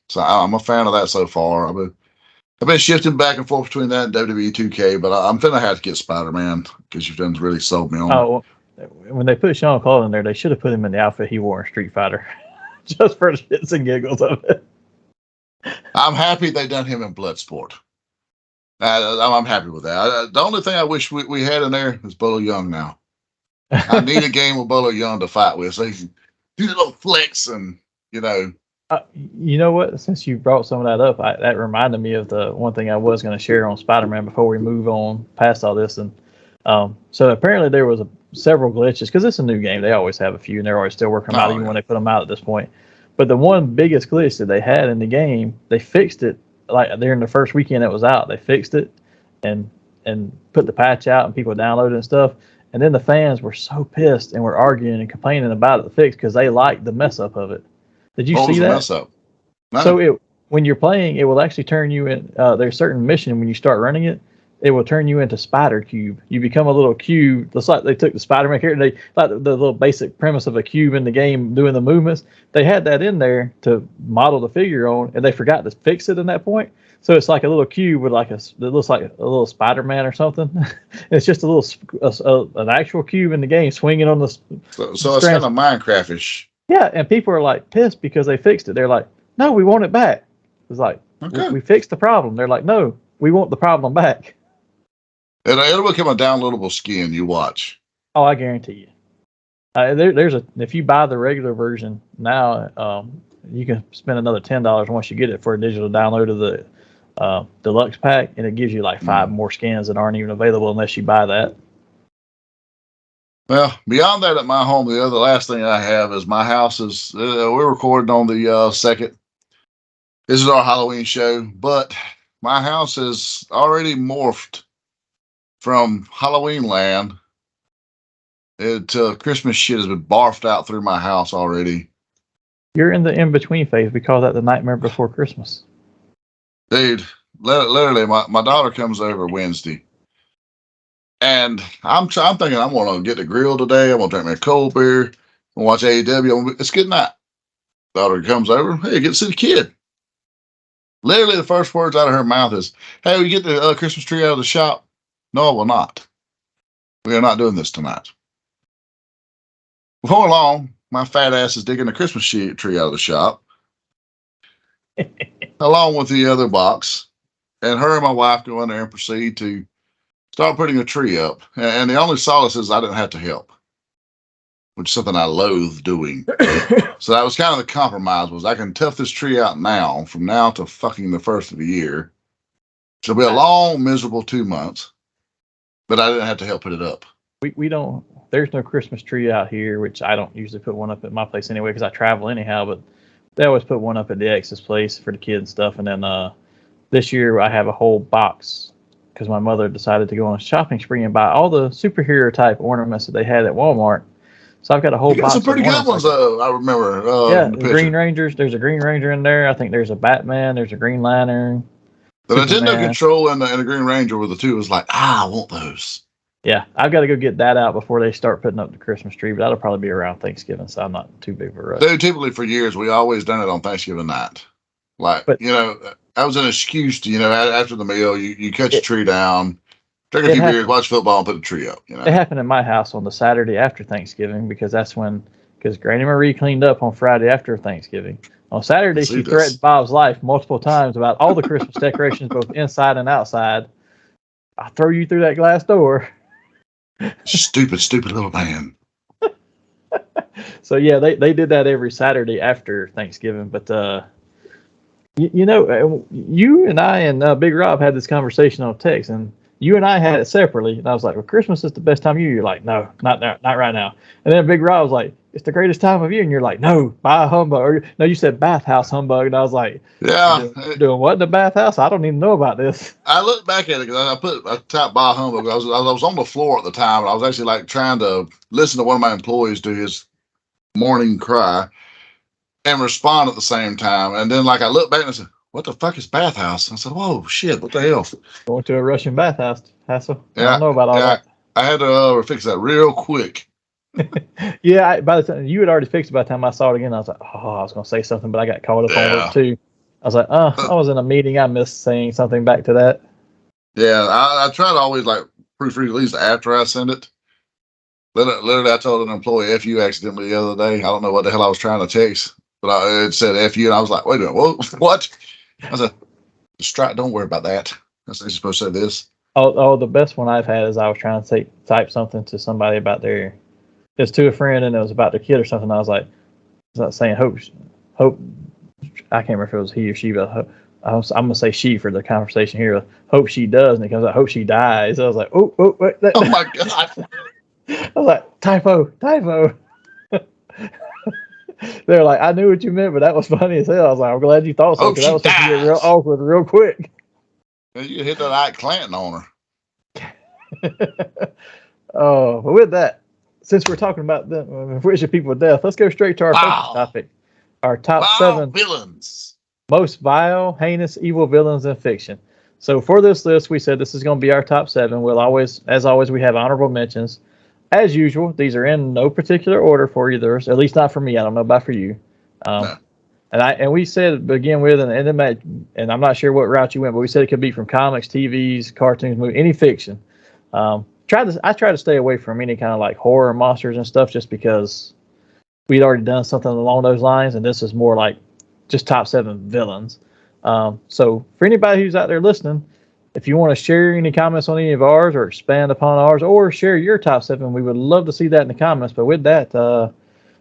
So I'm a fan of that so far. I've been shifting back and forth between that and WWE 2K, but I'm finna have to get Spider-Man because you've done really sold me on it. When they put Sean Claude in there, they should have put him in the outfit he wore in Street Fighter. Just for the shits and giggles of it. I'm happy they done him in Bloodsport. I'm happy with that. The only thing I wish we had in there is Bolo Young now. I need a game with Bolo Young to fight with so he can do the little flicks and, you know what? Since you brought some of that up, that reminded me of the one thing I was going to share on Spider-Man before we move on past all this. And so apparently there was several glitches because it's a new game. They always have a few, and they're always still working them out even when they put them out at this point. But the one biggest glitch that they had in the game, they fixed it like during the first weekend it was out. They fixed it and put the patch out, and people downloaded and stuff. And then the fans were so pissed and were arguing and complaining about the fix because they liked the mess up of it. Did you see that? Mess up? No. So when you're playing, it will actually turn you in. There's certain mission when you start running it, it will turn you into Spider Cube. You become a little cube. It's like they took the Spider-Man character, like the little basic premise of a cube in the game doing the movements. They had that in there to model the figure on, and they forgot to fix it in that point. So it's like a little cube with it looks like a little Spider-Man or something. It's just an actual cube in the game swinging on the. So it's kind of Minecraft-ish. Yeah, and people are like pissed because they fixed it. They're like, no, we want it back. It's like, we fixed the problem. They're like, no, we want the problem back. And it'll become a downloadable skin. You watch. Oh, I guarantee you. If you buy the regular version now, you can spend another $10 once you get it for a digital download of the deluxe pack, and it gives you like 5 more skins that aren't even available unless you buy that. Well, beyond that, at my home, the last thing I have is my house is. We're recording on the 2nd. This is our Halloween show, but my house has already morphed from Halloween land. Christmas shit has been barfed out through my house already. You're in the in-between phase. We call that the nightmare before Christmas. Dude, literally, my daughter comes over Wednesday, and I'm thinking I'm going to get the grill today. I'm going to drink me a cold beer. I'm going to watch AEW. It's good night. Daughter comes over. Hey, get to see the kid. Literally, the first words out of her mouth is, "Hey, we get the Christmas tree out of the shop." No, I will not. We are not doing this tonight. Before long, my fat ass is digging the Christmas tree out of the shop, along with the other box. And her and my wife go in there and proceed to start putting a tree up. And the only solace is I didn't have to help, which is something I loathe doing. So that was kind of the compromise, was I can tough this tree out now, from now to fucking the first of the year. It'll be a long, miserable 2 months, but I didn't have to help put it up. We don't, there's no Christmas tree out here, which I don't usually put one up at my place anyway, because I travel anyhow, but they always put one up at the ex's place for the kids and stuff. And then this year I have a whole box because my mother decided to go on a shopping spree and buy all the superhero type ornaments that they had at Walmart. So I've got a whole box. Some pretty good ones, I remember. Yeah, the Green Rangers. There's a Green Ranger in there. I think there's a Batman. There's a Green Lantern. The Nintendo Control and the Green Ranger were the two. It was like, I want those. Yeah, I've got to go get that out before they start putting up the Christmas tree, but that'll probably be around Thanksgiving, so I'm not too big of a rush. Dude, typically for years, we always done it on Thanksgiving night. Like, that was an excuse to, after the meal, you cut your tree down, drink a few beers, watch football, and put the tree up. It happened in my house on the Saturday after Thanksgiving because Granny Marie cleaned up on Friday after Thanksgiving. On Saturday, she threatened Bob's life multiple times about all the Christmas decorations, both inside and outside. I'll throw you through that glass door. Stupid little man. So, yeah, they did that every Saturday after Thanksgiving. But, you and I and Big Rob had this conversation on text, and you and I had it separately. And I was like, well, Christmas is the best time of year. You're like, no, not right now. And then Big Rob was like, it's the greatest time of year. And you're like, no, buy a humbug. Or, no, you said bathhouse humbug. And I was like, yeah. Doing what in the bathhouse? I don't even know about this. I look back at it because I typed buy a humbug. I was on the floor at the time, and I was actually like trying to listen to one of my employees do his morning cry and respond at the same time. And then I looked back and I said, what the fuck is bathhouse? I said, whoa, shit, what the hell? Going to a Russian bathhouse, hassle. Yeah, I don't know about all that. I had to fix that real quick. Yeah, by the time you had already fixed it, by the time I saw it again, I was like, oh, I was going to say something, but I got caught up on it too. I was like, I was in a meeting. I missed saying something back to that. Yeah, I try to always proofread at least after I send it. Literally, I told an employee F you accidentally the other day. I don't know what the hell I was trying to text, but it said F you, and I was like, wait a minute, what? I said, don't worry about that. I said, you're supposed to say this. Oh, the best one I've had is I was trying to type something to somebody about it's to a friend, and it was about their kid or something. I was like, saying hope. I can't remember if it was he or she, but I'm going to say she for the conversation here. Hope she does, and it comes out, hope she dies. I was like, wait. Oh my God. I was like, typo. They're like, I knew what you meant, but that was funny as hell. I was like, I'm glad you thought so, because that was supposed to get real awkward real quick. You hit that Ike Clanton on her. Oh, but with that, since we're talking about the wishing people death, let's go straight to our first topic. Our top 7 villains. Most vile, heinous, evil villains in fiction. So for this list, we said this is going to be our top 7. We'll always, as always, we have honorable mentions. As usual, these are in no particular order for either, at least not for me. I don't know about for you. No. And we said to begin with, and I'm not sure what route you went, but we said it could be from comics, TVs, cartoons, movies, any fiction. I try to stay away from any kind of horror monsters and stuff, just because we'd already done something along those lines, and this is more like just top 7 villains. So for anybody who's out there listening, if you want to share any comments on any of ours or expand upon ours or share your top 7, we would love to see that in the comments. But with that,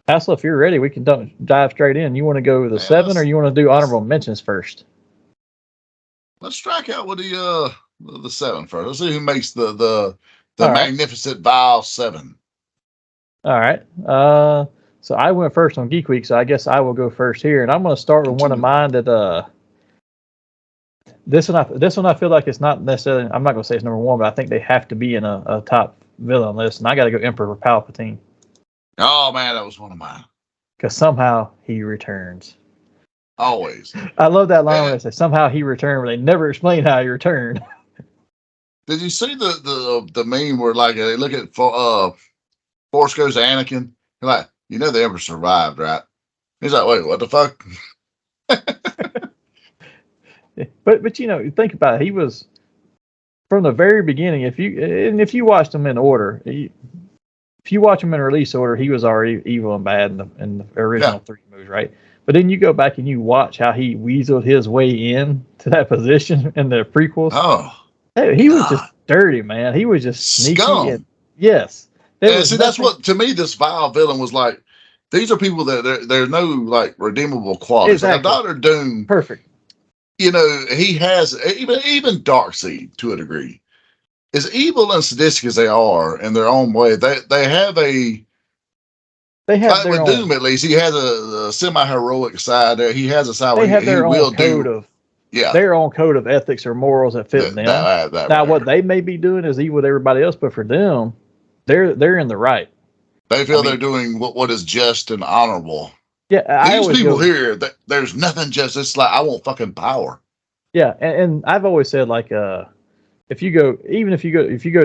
Hassel, if you're ready, we can dive straight in. You want to go with the 7 or you want to do honorable mentions first? Let's strike out with the 7 first. Let's see who makes the magnificent vile 7. All right. So I went first on Geek Week, so I guess I will go first here. And I'm going to start with one of mine that this one I feel like it's not necessarily, I'm not going to say it's number 1, but I think they have to be in a top villain list. And I got to go Emperor Palpatine. Oh, man, that was one of mine. because somehow he returns. Always. I love that line where they say somehow he returned, but they never explain how he returned. Did you see the meme where like they look at Force goes to Anakin? They're like, you know the Emperor survived, right? He's like, wait, what the fuck? But you know, think about it. He was from the very beginning. If you watched him in order, if you watch him in release order, he was already evil and bad in the original 3 movies, right? But then you go back and you watch how he weaseled his way in to that position in the prequels. Oh, he was just dirty, man. He was just sneaky. Scum. And, yes. And see, that's what, to me, this vile villain was like. These are people that there's no like redeemable qualities. Exactly. Like Dr. Doom, perfect. You know, he has even Darkseid to a degree. As evil and sadistic as they are in their own way, they have a. They have like with Doom, at least he has a semi-heroic side. There, he has a side where he will do. Their own code of ethics or morals that fit them. Now, right. What they may be doing is evil with everybody else, but for them, they're in the right. They feel they're doing what is just and honorable. Yeah, these people here, there's nothing just. It's like I want fucking power. Yeah, and I've always said like, if you go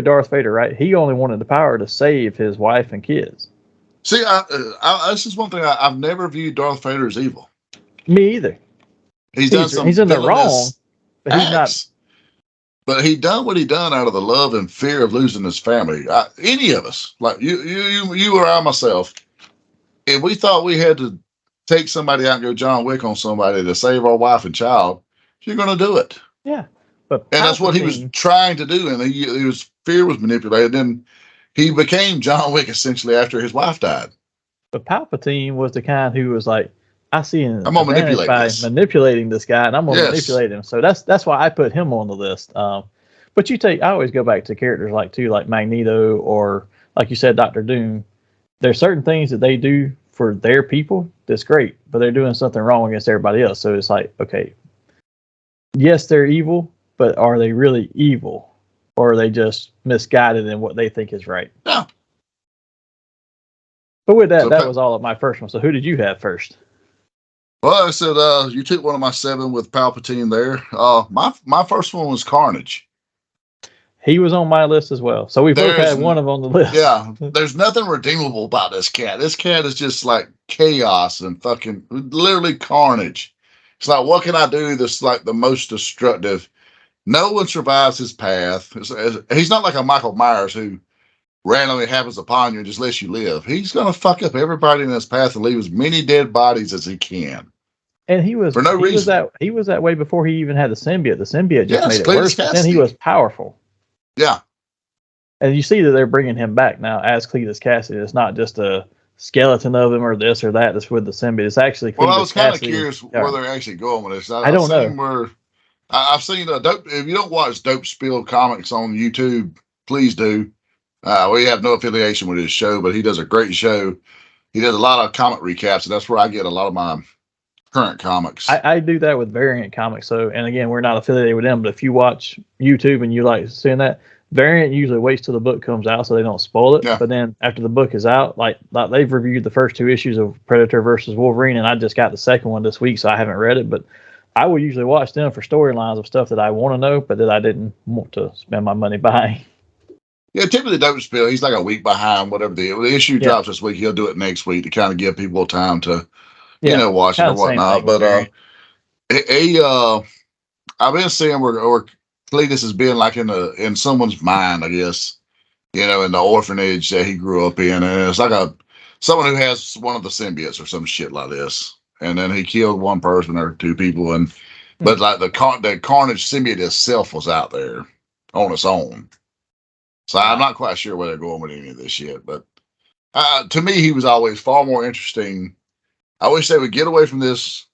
Darth Vader, right? He only wanted the power to save his wife and kids. See, this is one thing I've never viewed Darth Vader as evil. Me either. He's in the wrong, but he's not. But he done what he done out of the love and fear of losing his family. Any of us, like you or I myself, if we thought we had to take somebody out and go John Wick on somebody to save our wife and child, you're going to do it. Yeah, and that's what he was trying to do, and his fear was manipulated, and he became John Wick essentially after his wife died. But Palpatine was the kind who was like, I see an I'm gonna manipulate by this. manipulating this guy, and I'm gonna manipulate him. So that's why I put him on the list. But I always go back to characters like Magneto or like you said, Dr. Doom. There's certain things that they do for their people that's great, but they're doing something wrong against everybody else. So it's like, okay, yes, they're evil, but are they really evil, or are they just misguided in what they think is right? No. But with that, that was all of my first one. So who did you have first? Well, I said you took one of my 7 with Palpatine there. My first one was Carnage. He was on my list as well. So we both had one of them on the list. Yeah, there's nothing redeemable about this cat. This cat is just like chaos and fucking literally carnage. It's like, what can I do that's like the most destructive? No one survives his path. He's not like a Michael Myers who randomly happens upon you and just lets you live. He's going to fuck up everybody in his path and leave as many dead bodies as he can. And he was, for no reason. He was that way before he even had the symbiote. The symbiote just made it worse. But then he was powerful. Yeah. And you see that they're bringing him back now as Cletus Cassidy. It's not just a skeleton of him or this or that that's with the symbiote. It's actually Cletus I was kind of Cassidy. curious where they're actually going with this. I don't know. I've seen Dope. If you don't watch Dope Spill comics on YouTube, please do. We have no affiliation with his show, but he does a great show. He does a lot of comic recaps, and that's where I get a lot of my current comics. I do that with Variant Comics. So, and again, we're not affiliated with them, but if you watch YouTube and you like seeing that, Variant usually waits till the book comes out so they don't spoil it. Yeah. But then after the book is out, like they've reviewed the first 2 issues of Predator versus Wolverine, and I just got the second one this week, so I haven't read it. But I will usually watch them for storylines of stuff that I want to know, but that I didn't want to spend my money buying. Yeah, typically Dope Spill, he's like a week behind, whatever the issue drops this week, he'll do it next week to kind of give people time to watch it or whatnot. But I've been seeing where Cletus is being like in someone's mind, I guess, in the orphanage that he grew up in, and it's like someone who has one of the symbiotes or some shit like this, and then he killed one person or 2 people, but like the Carnage symbiote itself was out there on its own. So I'm not quite sure where they're going with any of this yet, but to me, he was always far more interesting. I wish they would get away from this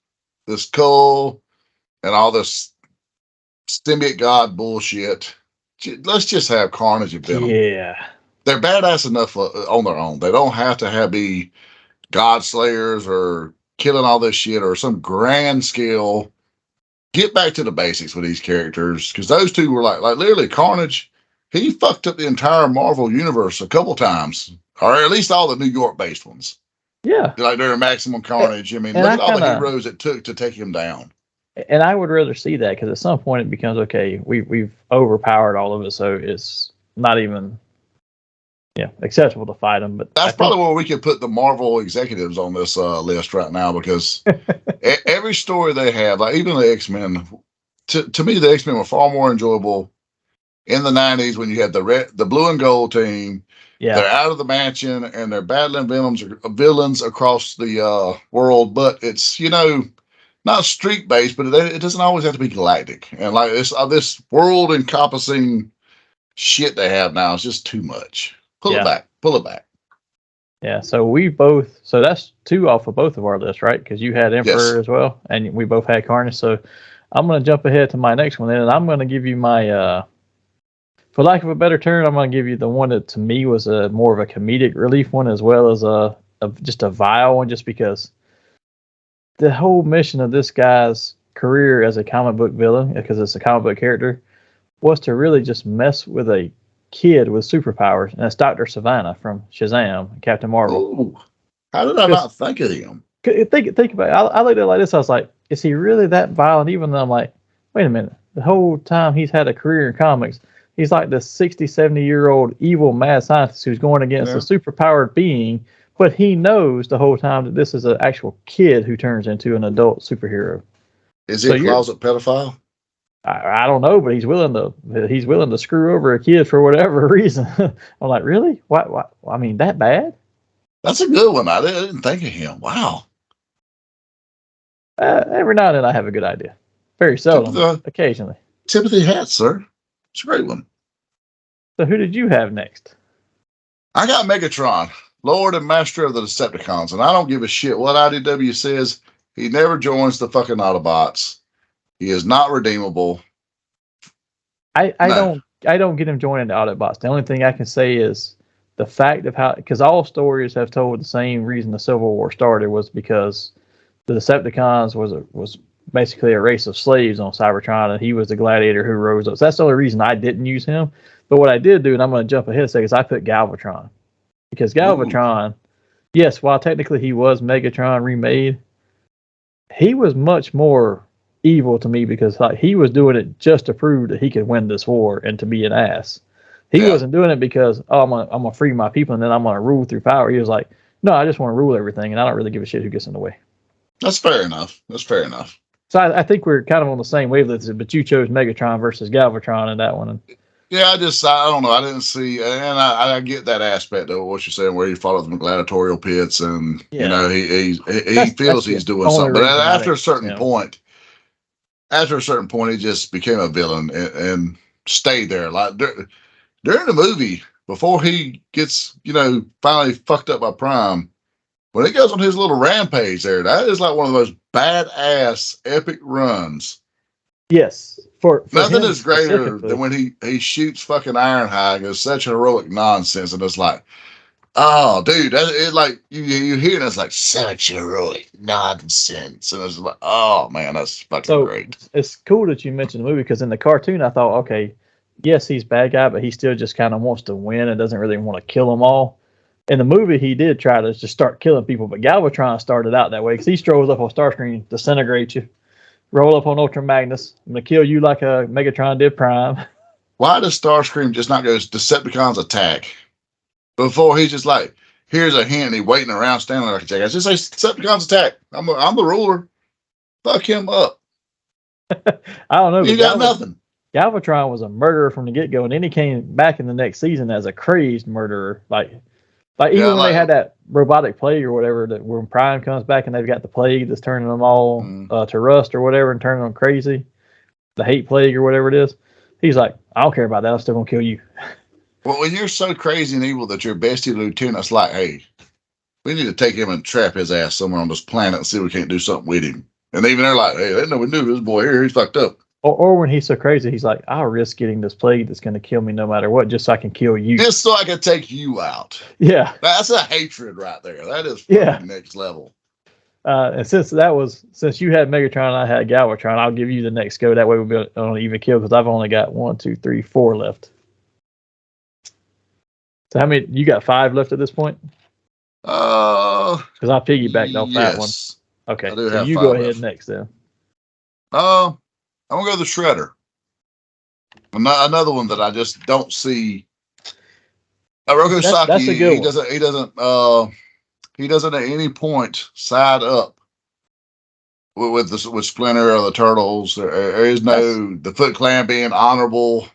Cull and all this symbiote god bullshit. Let's just have Carnage and Venom. Yeah. They're badass enough on their own. They don't have to be god slayers or killing all this shit or some grand scale. Get back to the basics with these characters, because those 2 were like literally Carnage. He fucked up the entire Marvel universe a couple times, or at least all the New York based ones. Yeah. Like they're maximum carnage. I mean, And look at all the heroes it took to take him down. And I would rather see that because at some point it becomes okay. We've overpowered all of it, so it's not even acceptable to fight them. But that's probably where we could put the Marvel executives on this list right now, because every story they have, like even the X-Men, to me the X-Men were far more enjoyable in the 90s when you had the blue and gold team. Yeah. They're out of the mansion and they're battling villains across the world, but it's not street based, but it doesn't always have to be galactic. And like this world encompassing shit they have now is just too much. Pull it back. Yeah. So so that's 2 off of both of our lists, right? Because you had Emperor as well, and we both had Carnage. So I'm going to jump ahead to my next one, then, and I'm going to give you my, for lack of a better term, I'm going to give you the one that to me was a more of a comedic relief one, as well as just a vile one, just because the whole mission of this guy's career as a comic book villain, because it's a comic book character, was to really just mess with a kid with superpowers, and that's Dr. Savannah from Shazam, Captain Marvel. Ooh, how did I not think of him? Think about it. I looked at it like this. I was like, is he really that violent? Even though I'm like, wait a minute. The whole time he's had a career in comics, he's like this 60, 70-year-old evil mad scientist who's going against a superpowered being, but he knows the whole time that this is an actual kid who turns into an adult superhero. Is he a closet pedophile? I don't know, but he's willing to screw over a kid for whatever reason. I'm like, really? What? I mean, that bad? That's a good one. I didn't think of him. Wow. Every now and then I have a good idea. Very seldom, occasionally. Timothy Hatch, sir. It's a great one. So who did you have next? I got Megatron, Lord and Master of the Decepticons, and I don't give a shit what IDW says. He never joins the fucking Autobots. He is not redeemable. I don't get him joining the Autobots. The only thing I can say is the fact of how, because all stories have told the same reason the Civil War started was because the Decepticons was basically a race of slaves on Cybertron, and he was the gladiator who rose up. So that's the only reason I didn't use him. But what I did do, and I'm going to jump ahead a second, is I put Galvatron. Because Galvatron, yes, while technically he was Megatron remade, he was much more evil to me because like he was doing it just to prove that he could win this war and to be an ass. He wasn't doing it because, I'm gonna free my people and then I'm gonna rule through power. He was like, no, I just want to rule everything and I don't really give a shit who gets in the way. That's fair enough. So I think we're kind of on the same wavelength, but you chose Megatron versus Galvatron in that one. Yeah, I don't know. I didn't see, and I get that aspect of what you're saying, where he followed the gladiatorial pits, and he feels he's doing something. But after a certain point, he just became a villain and stayed there. Like during the movie, before he gets finally fucked up by Prime, when he goes on his little rampage there, that is like one of the most badass epic runs. Yes. For nothing is greater than when he shoots fucking Ironhide. It's such heroic nonsense, and it's like, oh, dude, it's like you hear it, it's like such heroic nonsense, and it's like, oh man, that's fucking great. It's cool that you mentioned the movie because in the cartoon, I thought, okay, yes, he's a bad guy, but he still just kind of wants to win and doesn't really want to kill them all. In the movie, he did try to just start killing people, but Galvatron started out that way because he strolls up on Starscream, disintegrates you. Roll up on Ultra Magnus. I'm going to kill you like a Megatron did Prime. Why does Starscream just not go Decepticons attack? Before he's just like, here's a hint, and he's waiting around standing like a jackass. Just say Decepticons attack. I'm the ruler. Fuck him up. I don't know. You got nothing. Galvatron was a murderer from the get-go, and then he came back in the next season as a crazed murderer. Like even when they had that robotic plague or whatever, that when Prime comes back and they've got the plague that's turning them all to rust or whatever and turning them crazy, the hate plague or whatever it is, he's like, I don't care about that. I'm still going to kill you. Well, when you're so crazy and evil that your bestie lieutenant's like, hey, we need to take him and trap his ass somewhere on this planet and see if we can't do something with him. And even they're like, hey, they know we knew this boy here. He's fucked up. Or when he's so crazy, he's like, I'll risk getting this plague that's going to kill me no matter what, just so I can kill you. Just so I can take you out. Yeah. That's a hatred right there. That is next level. And since you had Megatron and I had Galvatron, I'll give you the next go. That way we'll be on an even kill because I've only got 1, 2, 3, 4 left. So how many? You got 5 left at this point? Because I piggybacked off that one. Yes. Okay, I do so have you five go ahead left. next then. I'm gonna go the Shredder. Another one that I just don't see. Oroku Saki, that's a good he doesn't at any point side up with Splinter or the Turtles. There is no the Foot Clan being honorable.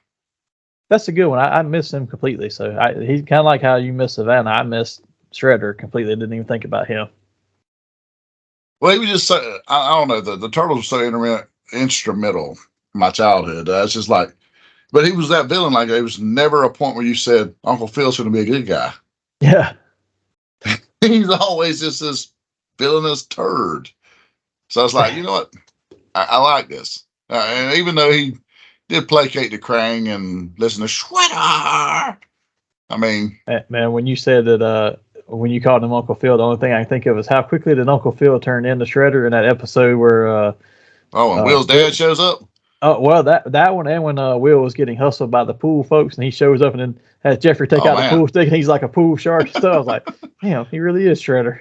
That's a good one. I miss him completely. So he's kind of like how you miss Savannah. I missed Shredder completely. Didn't even think about him. Well, he was just so, I don't know. The Turtles were so instrumental in my childhood. It's just like, but he was that villain. Like there was never a point where you said Uncle Phil's going to be a good guy. Yeah. He's always just this villainous turd. So I was like, you know what? I like this. And even though he did placate to Krang and listen to Shredder, I mean, man, when you said that, when you called him Uncle Phil, the only thing I can think of is how quickly did Uncle Phil turn into Shredder in that episode where. And Will's dad shows up. Oh well, that one, and when Will was getting hustled by the pool folks, and he shows up and then has Jeffrey take out the pool stick, and he's like a pool shark and stuff. I was like, damn, he really is Shredder.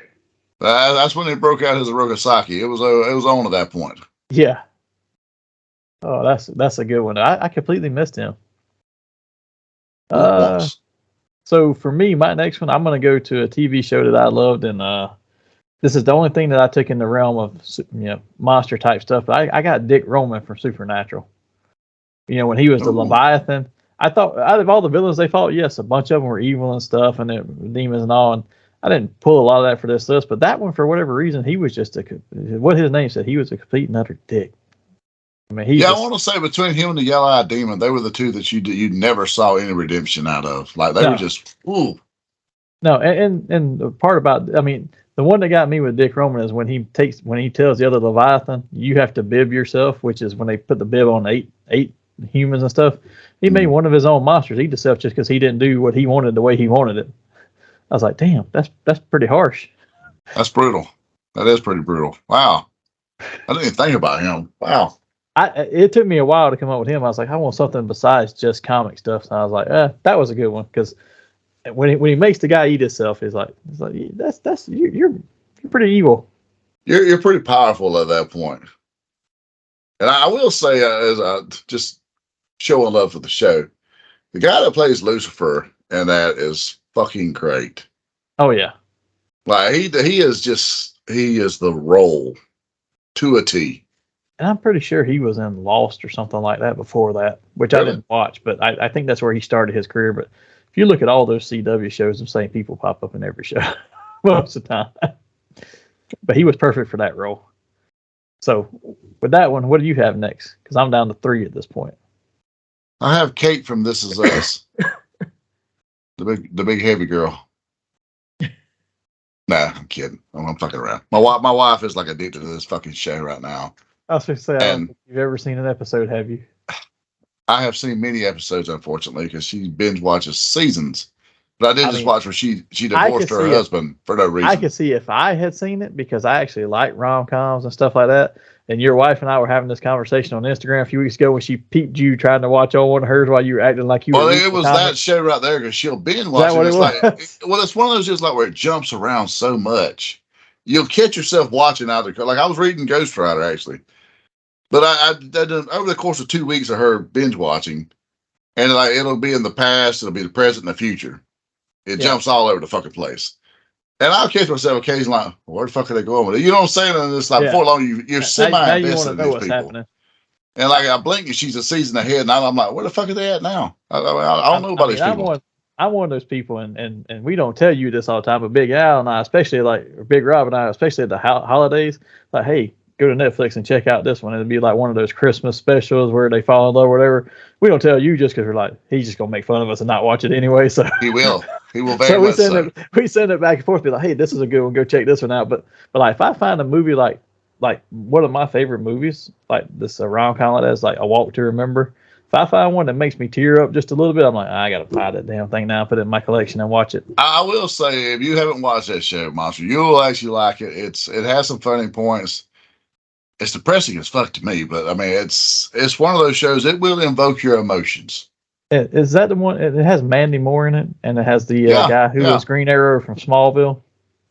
That's when he broke out his Orokosaki. It was on at that point. Yeah. Oh, that's a good one. I completely missed him. So for me, my next one, I'm gonna go to a TV show that I loved, and this is the only thing that I took in the realm of monster type stuff. But I got Dick Roman from Supernatural. When he was the Leviathan, I thought out of all the villains they fought, yes, a bunch of them were evil and stuff, and demons and all. And I didn't pull a lot of that for this list, but that one, for whatever reason, he was just what his name said. He was a complete and utter dick. I mean, I want to say between him and the Yellow-Eyed Demon, they were the two that you never saw any redemption out of. Like they were just ooh. No, and the part about, I mean, the one that got me with Dick Roman is when he tells the other Leviathan, you have to bib yourself, which is when they put the bib on eight humans and stuff. He made one of his own monsters eat himself just because he didn't do what he wanted the way he wanted it. I was like, damn, that's pretty harsh. That's brutal. That is pretty brutal. Wow. I didn't even think about him. Wow. It took me a while to come up with him. I was like, I want something besides just comic stuff. So I was like, that was a good one, because when he makes the guy eat himself, he's like that's you're pretty evil. You're pretty powerful at that point. And I will say, as just showing love for the show, the guy that plays Lucifer and that is fucking great. Oh yeah, like he is the role to a T. And I'm pretty sure he was in Lost or something like that before that, which really? I didn't watch, but I think that's where he started his career. But if you look at all those CW shows, the same people pop up in every show most of the time. But he was perfect for that role. So with that one, what do you have next? Because I'm down to 3 at this point. I have Kate from This Is Us, the big heavy girl. Nah, I'm kidding. I'm fucking around. My wife is like addicted to this fucking show right now. I was going to say, I don't think you've ever seen an episode, have you? I have seen many episodes, unfortunately, because she binge watches seasons. But I did watch where she divorced her husband for no reason. I could see if I had seen it, because I actually like rom-coms and stuff like that. And your wife and I were having this conversation on Instagram a few weeks ago when she peeped you trying to watch on one of hers while you were acting like you were. Well, it was that show right there, because she'll binge watch it. It's one of those just like where it jumps around so much. You'll catch yourself watching either. Like I was reading Ghost Rider, actually. But I over the course of 2 weeks of her binge watching, and like it'll be in the past, it'll be the present, and the future. It jumps all over the fucking place. And I'll catch myself occasionally like, where the fuck are they going with it? You know what I'm saying? And it's like before long you're semi-invested in these people. Happening. And like I blink and she's a season ahead, and I'm like, where the fuck are they at now? I don't know about these people. I'm one of those people, and we don't tell you this all the time, but Big Al and I, especially or Big Rob and I, especially at the holidays, like, hey, go to Netflix and check out this one. It'll be like one of those Christmas specials where they fall in love or whatever. We don't tell you just because we're like, he's just gonna make fun of us and not watch it anyway. So he will very much so. We send it back and forth, be like, hey, this is a good one, go check this one out. But like if I find a movie like one of my favorite movies, like this rom-com like that, is like A Walk to Remember. If I find one that makes me tear up just a little bit, I'm like, I gotta buy that damn thing now, put it in my collection and watch it. I will say, if you haven't watched that show, Monster, you'll actually like it. It has some funny points. It's depressing as fuck to me, but I mean, it's one of those shows. It will invoke your emotions. Is that the one? It has Mandy Moore in it, and it has the guy who was Green Arrow from Smallville.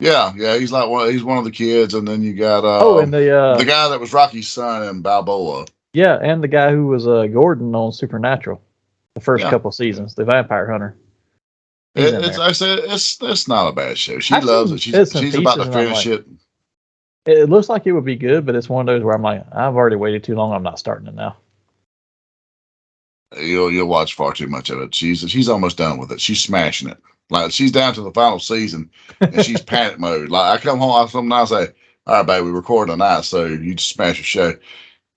Yeah, he's one of the kids, and then you got and the guy that was Rocky's son in Balboa. Yeah, and the guy who was Gordon on Supernatural, the first couple seasons, the vampire hunter. I said it's not a bad show. She loves it. She's about to finish it. It looks like it would be good, but it's one of those where I'm like, I've already waited too long. I'm not starting it now. You'll watch far too much of it. She's almost done with it. She's smashing it. Like she's down to the final season, and she's panic mode. Like I come home, sometimes I say, "All right, babe, we record tonight, so you just smash your show."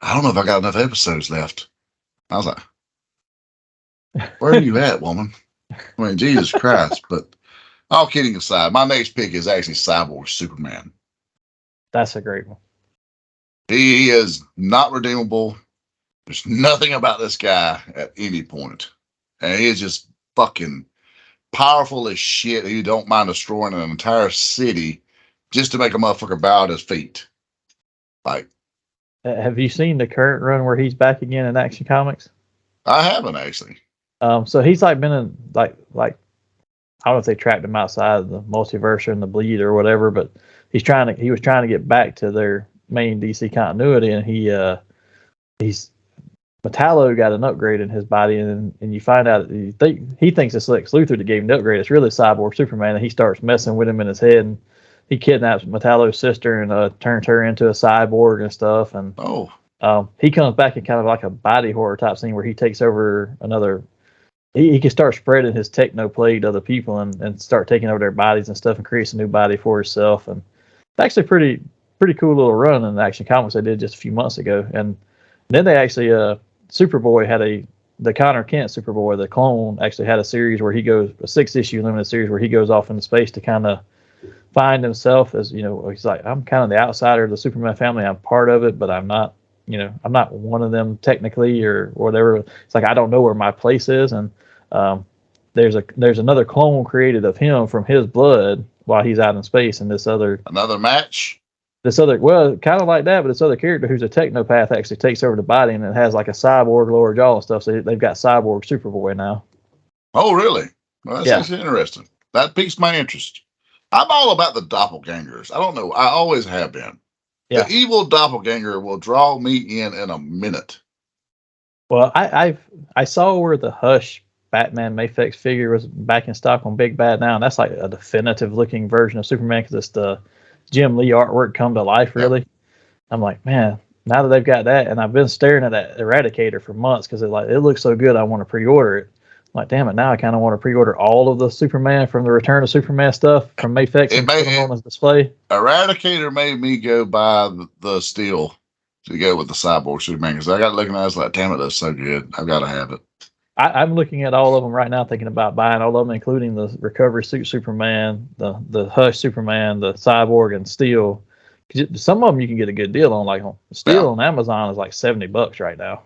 I don't know if I got enough episodes left. I was like, "Where are you at, woman?" I mean, Jesus Christ. But all kidding aside, my next pick is actually Cyborg Superman. That's a great one. He is not redeemable. There's nothing about this guy at any point. And he is just fucking powerful as shit. You don't mind destroying an entire city just to make a motherfucker bow at his feet. Like, have you seen the current run where he's back again in Action Comics? I haven't actually. So he's like been in like I don't know if they trapped him outside the multiverse or in the bleed or whatever, but he was trying to get back to their main DC continuity, and he's Metallo got an upgrade in his body, and you find out he thinks it's Lex Luthor that gave him the upgrade. It's really Cyborg Superman, and he starts messing with him in his head, and he kidnaps Metallo's sister and turns her into a cyborg and stuff. And he comes back in kind of like a body horror type scene where he takes over another. He can start spreading his techno plague to other people and start taking over their bodies and stuff and creates a new body for himself. And it's actually pretty cool little run in the Action Comics they did just a few months ago. And then they actually Superboy had the Connor Kent Superboy, the clone, actually had a series where he goes, a 6-issue limited series where he goes off into space to kind of find himself as, he's like, I'm kind of the outsider of the Superman family. I'm part of it, but I'm not one of them technically or whatever. It's like, I don't know where my place is. And there's another clone created of him from his blood while he's out in space. And another match. Kind of like that, but this other character who's a technopath actually takes over the body, and it has like a cyborg lower jaw and stuff. So they've got Cyborg Superboy now. Oh, really? Well, that's actually interesting. That piques my interest. I'm all about the doppelgangers. I don't know. I always have been. Yeah. The evil doppelganger will draw me in a minute. Well, I saw where the Hush Batman Mafex figure was back in stock on Big Bad now, and that's like a definitive looking version of Superman because it's the Jim Lee artwork come to life, really. Yep. I'm like, man, now that they've got that, and I've been staring at that Eradicator for months because it looks so good, I want to pre-order it. I'm like, damn it, now I kind of want to pre-order all of the Superman from the Return of Superman stuff from Mafex and put them on his display. Eradicator made me go buy the Steel to go with the Cyborg Superman because I got looking at it, I was like, damn it, that's so good. I've got to have it. I'm looking at all of them right now, thinking about buying all of them, including the Recovery Suit Superman, the Hush Superman, the Cyborg, and Steel. Some of them you can get a good deal on. Like Steel on Amazon is like $70 right now.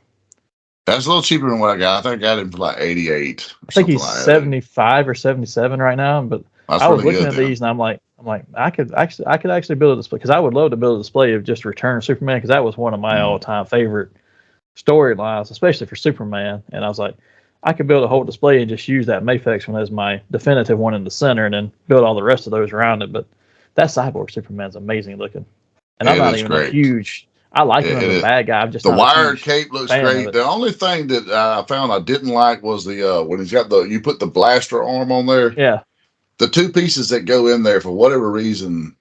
That's a little cheaper than what I got. I think I got him for like 88. I think he's 75 or 77 right now. But I was looking at these, and I'm like, I could actually build a display because I would love to build a display of just Return of Superman because that was one of my all-time favorite storylines, especially for Superman. And I was like, I could build a whole display and just use that Mafex one as my definitive one in the center and then build all the rest of those around it. But that Cyborg Superman's amazing looking. And I'm not even a huge, I like him as a bad guy. I'm just the wired cape looks great. The only thing that I found I didn't like was the, when he's got you put the blaster arm on there. Yeah. The two pieces that go in there, for whatever reason,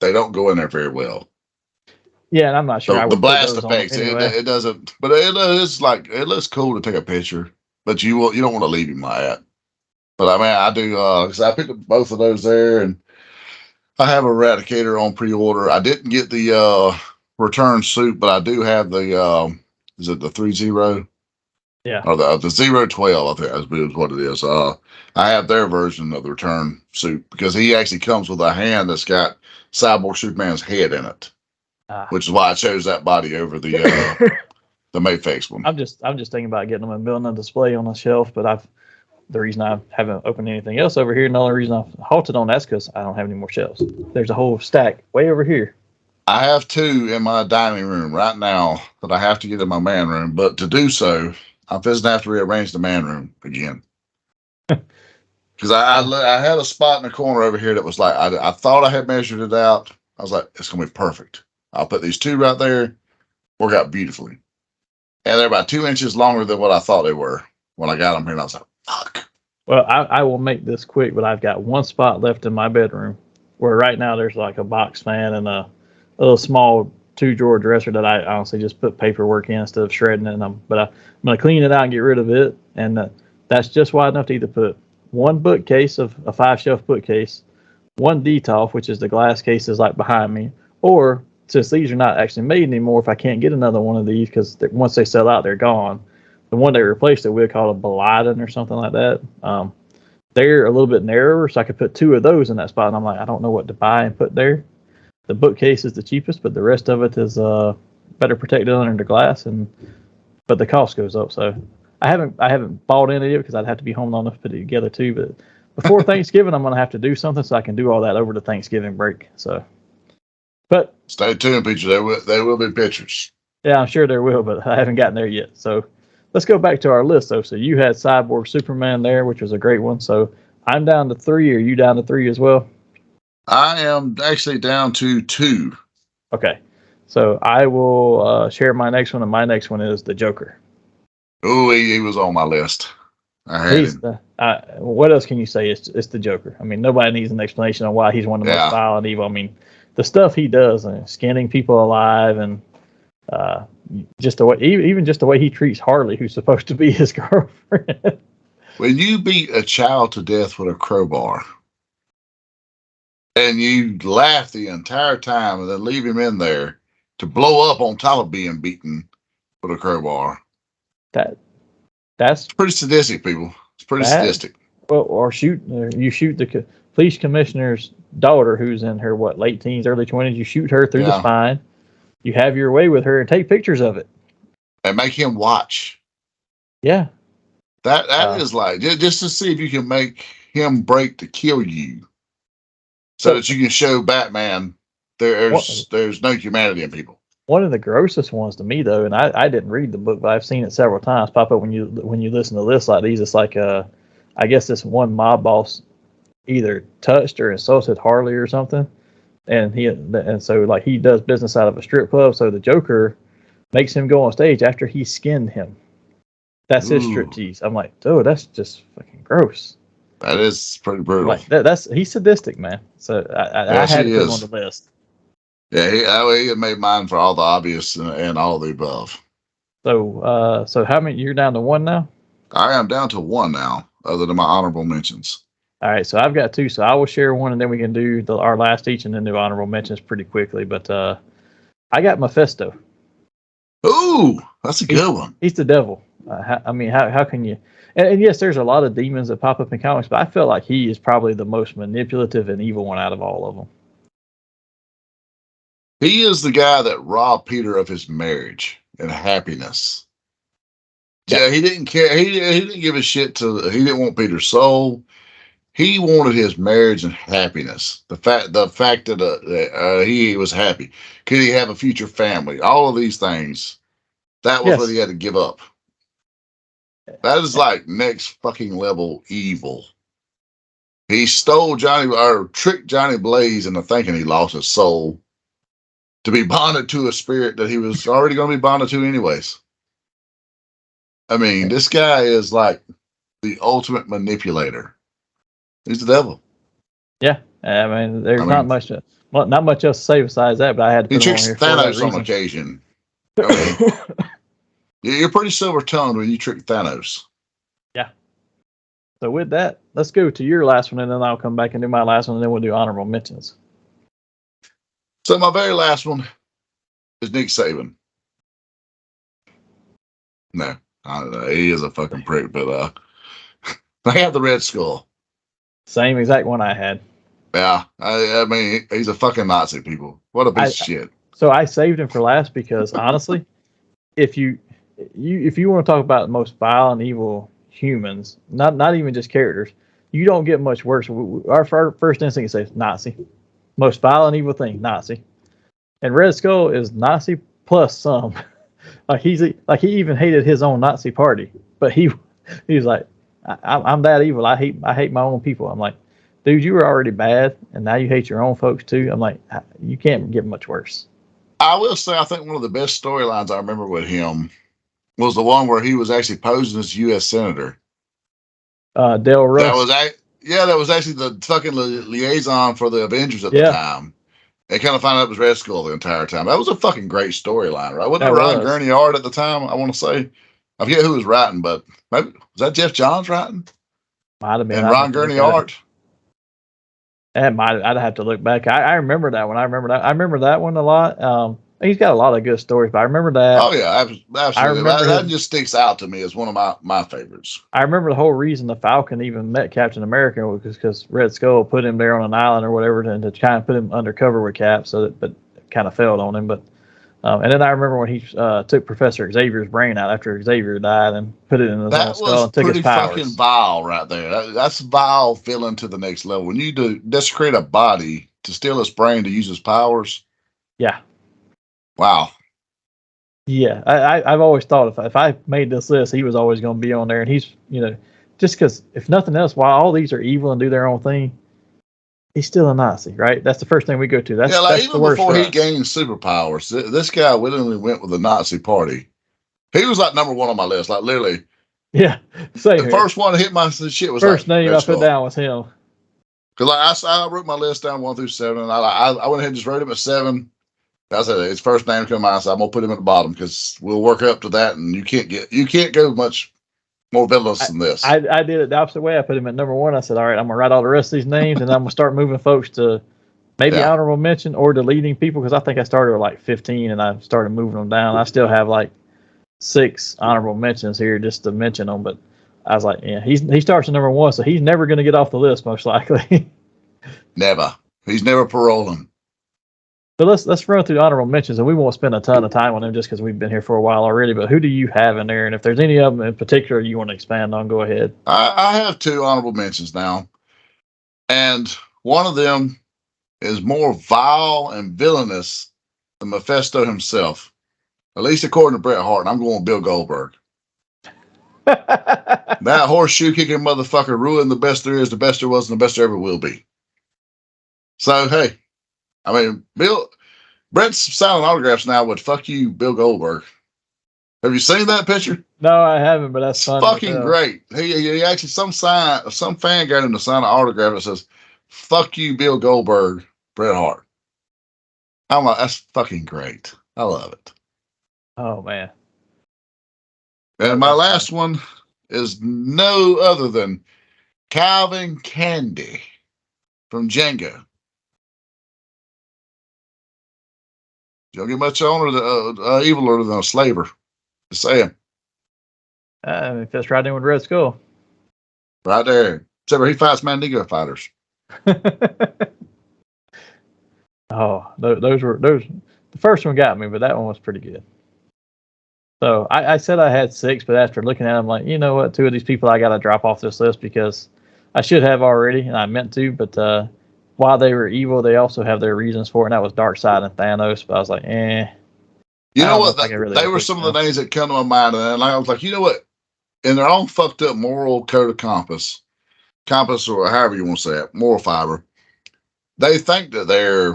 they don't go in there very well. Yeah, and I'm not sure. The blast effects, it doesn't, but it looks cool to take a picture. But you don't want to leave him like that. But I mean, I do, because I picked up both of those there, and I have Eradicator on pre-order. I didn't get the return suit, but I do have the, is it the 3-0? Yeah. Or the 012, I think is what it is. I have their version of the return suit because he actually comes with a hand that's got Cyborg Superman's head in it, which is why I chose that body over the Mafex one. I'm just thinking about getting them and building a display on the shelf, but the reason I haven't opened anything else over here, and the only reason I've halted on that's because I don't have any more shelves. There's a whole stack way over here. I have 2 in my dining room right now that I have to get in my man room, but to do so, I'm just going to have to rearrange the man room again. Because I had a spot in the corner over here that was like, I thought I had measured it out. I was like, it's going to be perfect. I'll put these two right there, work out beautifully. And they're about 2 inches longer than what I thought they were when I got them here. And I was like, fuck. Well, I will make this quick, but I've got one spot left in my bedroom where right now there's like a box fan and a little small 2-drawer dresser that I honestly just put paperwork in instead of shredding it. But I'm going to clean it out and get rid of it. And that's just wide enough to either put one bookcase of a 5-shelf bookcase, one Detolf, which is the glass cases like behind me, or since these are not actually made anymore, if I can't get another one of these, because once they sell out, they're gone. The one they replaced it with called a Bwahahahaha or something like that. They're a little bit narrower, so I could put 2 of those in that spot. And I'm like, I don't know what to buy and put there. The bookcase is the cheapest, but the rest of it is better protected under the glass, but the cost goes up. So I haven't bought any of it because I'd have to be home long enough to put it together too. But before Thanksgiving, I'm going to have to do something so I can do all that over the Thanksgiving break. So, but stay tuned, Peter. There will be pictures. Yeah, I'm sure there will, but I haven't gotten there yet. So let's go back to our list, though. So you had Cyborg Superman there, which was a great one. So I'm down to 3. Are you down to 3 as well? I am actually down to 2. Okay. So I will share my next one, and my next one is the Joker. Oh, he was on my list. I had him. What else can you say? It's the Joker. I mean, nobody needs an explanation on why he's one of the most violent evil. I mean, the stuff he does, skinning people alive, and just the way, even just the way he treats Harley, who's supposed to be his girlfriend. When you beat a child to death with a crowbar, and you laugh the entire time, and then leave him in there to blow up on top of being beaten with a crowbar. That's pretty sadistic, people. It's pretty sadistic. Well, you shoot the police commissioner's daughter, who's in her late teens, early 20s. You shoot her through the spine. You have your way with her and take pictures of it, and make him watch. Yeah, that is like just to see if you can make him break to kill you, so that you can show Batman there's no humanity in people. One of the grossest ones to me, though, and I didn't read the book, but I've seen it several times pop up when you listen to lists like these. It's like I guess this one mob boss either touched or insulted Harley or something, and so like he does business out of a strip club. So the Joker makes him go on stage after he skinned him. That's his striptease. I'm like, oh, that's just fucking gross. That is pretty brutal. Like he's sadistic, man. So I had to put him on the list. Yeah, he made mine for all the obvious and all the above. So how many? You're down to 1 now? I am down to 1 now, other than my honorable mentions. All right, so I've got 2, so I will share 1, and then we can do our last each, and then do honorable mentions pretty quickly. But I got Mephisto. Ooh, that's a good one. He's the devil. How can you? And yes, there's a lot of demons that pop up in comics, but I feel like he is probably the most manipulative and evil one out of all of them. He is the guy that robbed Peter of his marriage and happiness. Yeah, he didn't care. He didn't give a shit he didn't want Peter's soul. He wanted his marriage and happiness. The fact that he was happy. Could he have a future family? All of these things. That was what he had to give up. That is like next fucking level evil. He tricked Johnny Blaze into thinking he lost his soul to be bonded to a spirit that he was already going to be bonded to anyways. I mean, this guy is like the ultimate manipulator. He's the devil. Yeah, I mean, there's not much else to say besides that. But I had to. He tricks Thanos on occasion. You're pretty silver-tongued when you trick Thanos. Yeah. So with that, let's go to your last one, and then I'll come back and do my last one, and then we'll do honorable mentions. So my very last one is Nick Saban. No, I don't know. He is a fucking prick, but I have the Red Skull. Same exact one I had. Yeah, I mean, he's a fucking Nazi, people. What a piece of shit. So I saved him for last because honestly, if you want to talk about the most vile and evil humans, not even just characters, you don't get much worse. Our first instinct is say Nazi. Most violent evil thing, Nazi. And Red Skull is Nazi plus some. He even hated his own Nazi party. But he was like, I'm that evil. I hate my own people. I'm like, dude, you were already bad, and now you hate your own folks too. I'm like, you can't get much worse. I will say, I think one of the best storylines I remember with him was the one where he was actually posing as U.S. Senator. Dale Rusk. That was actually the fucking liaison for the Avengers at the time. They kind of found out it was Red Skull the entire time. That was a fucking great storyline, right? Wasn't it Ron Gurney art at the time? I want to say, I forget who was writing, but maybe was that Jeff Johns writing? Might have been. And Ron Gurney art. I'd have to look back. I remember that one. I remember that one a lot. He's got a lot of good stories, but I remember that. Oh yeah, absolutely. That just sticks out to me as one of my favorites. I remember the whole reason the Falcon even met Captain America was because Red Skull put him there on an island or whatever to kind of put him undercover with Cap, but kind of failed on him. But and then I remember when he took Professor Xavier's brain out after Xavier died and put it in his own skull and took his powers. That was pretty fucking vile right there. That's vile villain to the next level. When you desecrate a body to steal his brain to use his powers. Yeah. Wow. Yeah, I've always thought if I made this list, he was always going to be on there. And he's, just because if nothing else, while all these are evil and do their own thing, he's still a Nazi, right? That's the first thing we go to. That's even the worst before he gained superpowers, this guy willingly went with the Nazi party. He was like number one on my list, like literally. Yeah, same. The first one to hit my shit was first name I put down was him. Because I wrote my list down 1 through 7, and I went ahead and just wrote him at 7. I said his first name come out, so I'm gonna put him at the bottom because we'll work up to that, and you can't go much more villainous than this. I did it the opposite way. I put him at number 1. I said, all right, I'm gonna write all the rest of these names, and I'm gonna start moving folks to maybe honorable mention or deleting people because I think I started with like 15 and I started moving them down. I still have like 6 honorable mentions here just to mention them, but I was like, yeah, he starts at number 1, so he's never gonna get off the list most likely. Never. He's never paroling. But let's run through the honorable mentions, and we won't spend a ton of time on them just because we've been here for a while already. But who do you have in there? And if there's any of them in particular you want to expand on, go ahead. I have 2 honorable mentions now, and one of them is more vile and villainous than Mephisto himself, at least according to Bret Hart. And I'm going with Bill Goldberg. That horseshoe kicking motherfucker ruined the best there is, the best there was, and the best there ever will be. So hey. I mean, Brett's signing autographs now with "fuck you, Bill Goldberg." Have you seen that picture? No, I haven't, but that's fun. Fucking great. He actually some fan got him to sign an autograph that says "fuck you, Bill Goldberg, Bret Hart." I'm like, that's fucking great. I love it. Oh man. And my last one is no other than Calvin Candy from Django. You don't get much eviler than a slaver. Just saying. If that's right in with Red Skull. Right there. Except for he fights Mandingo fighters. Oh, those were the first one got me, but that one was pretty good. So I said I had 6, but after looking at them, like, you know what, 2 of these people I got to drop off this list because I should have already, and I meant to, but while they were evil, they also have their reasons for it, and that was Darkseid and Thanos. But I was like, eh. You know what? They were some of the names that come to my mind, and I was like, you know what? In their own fucked up moral code of compass, or however you want to say it, moral fiber, they think that they're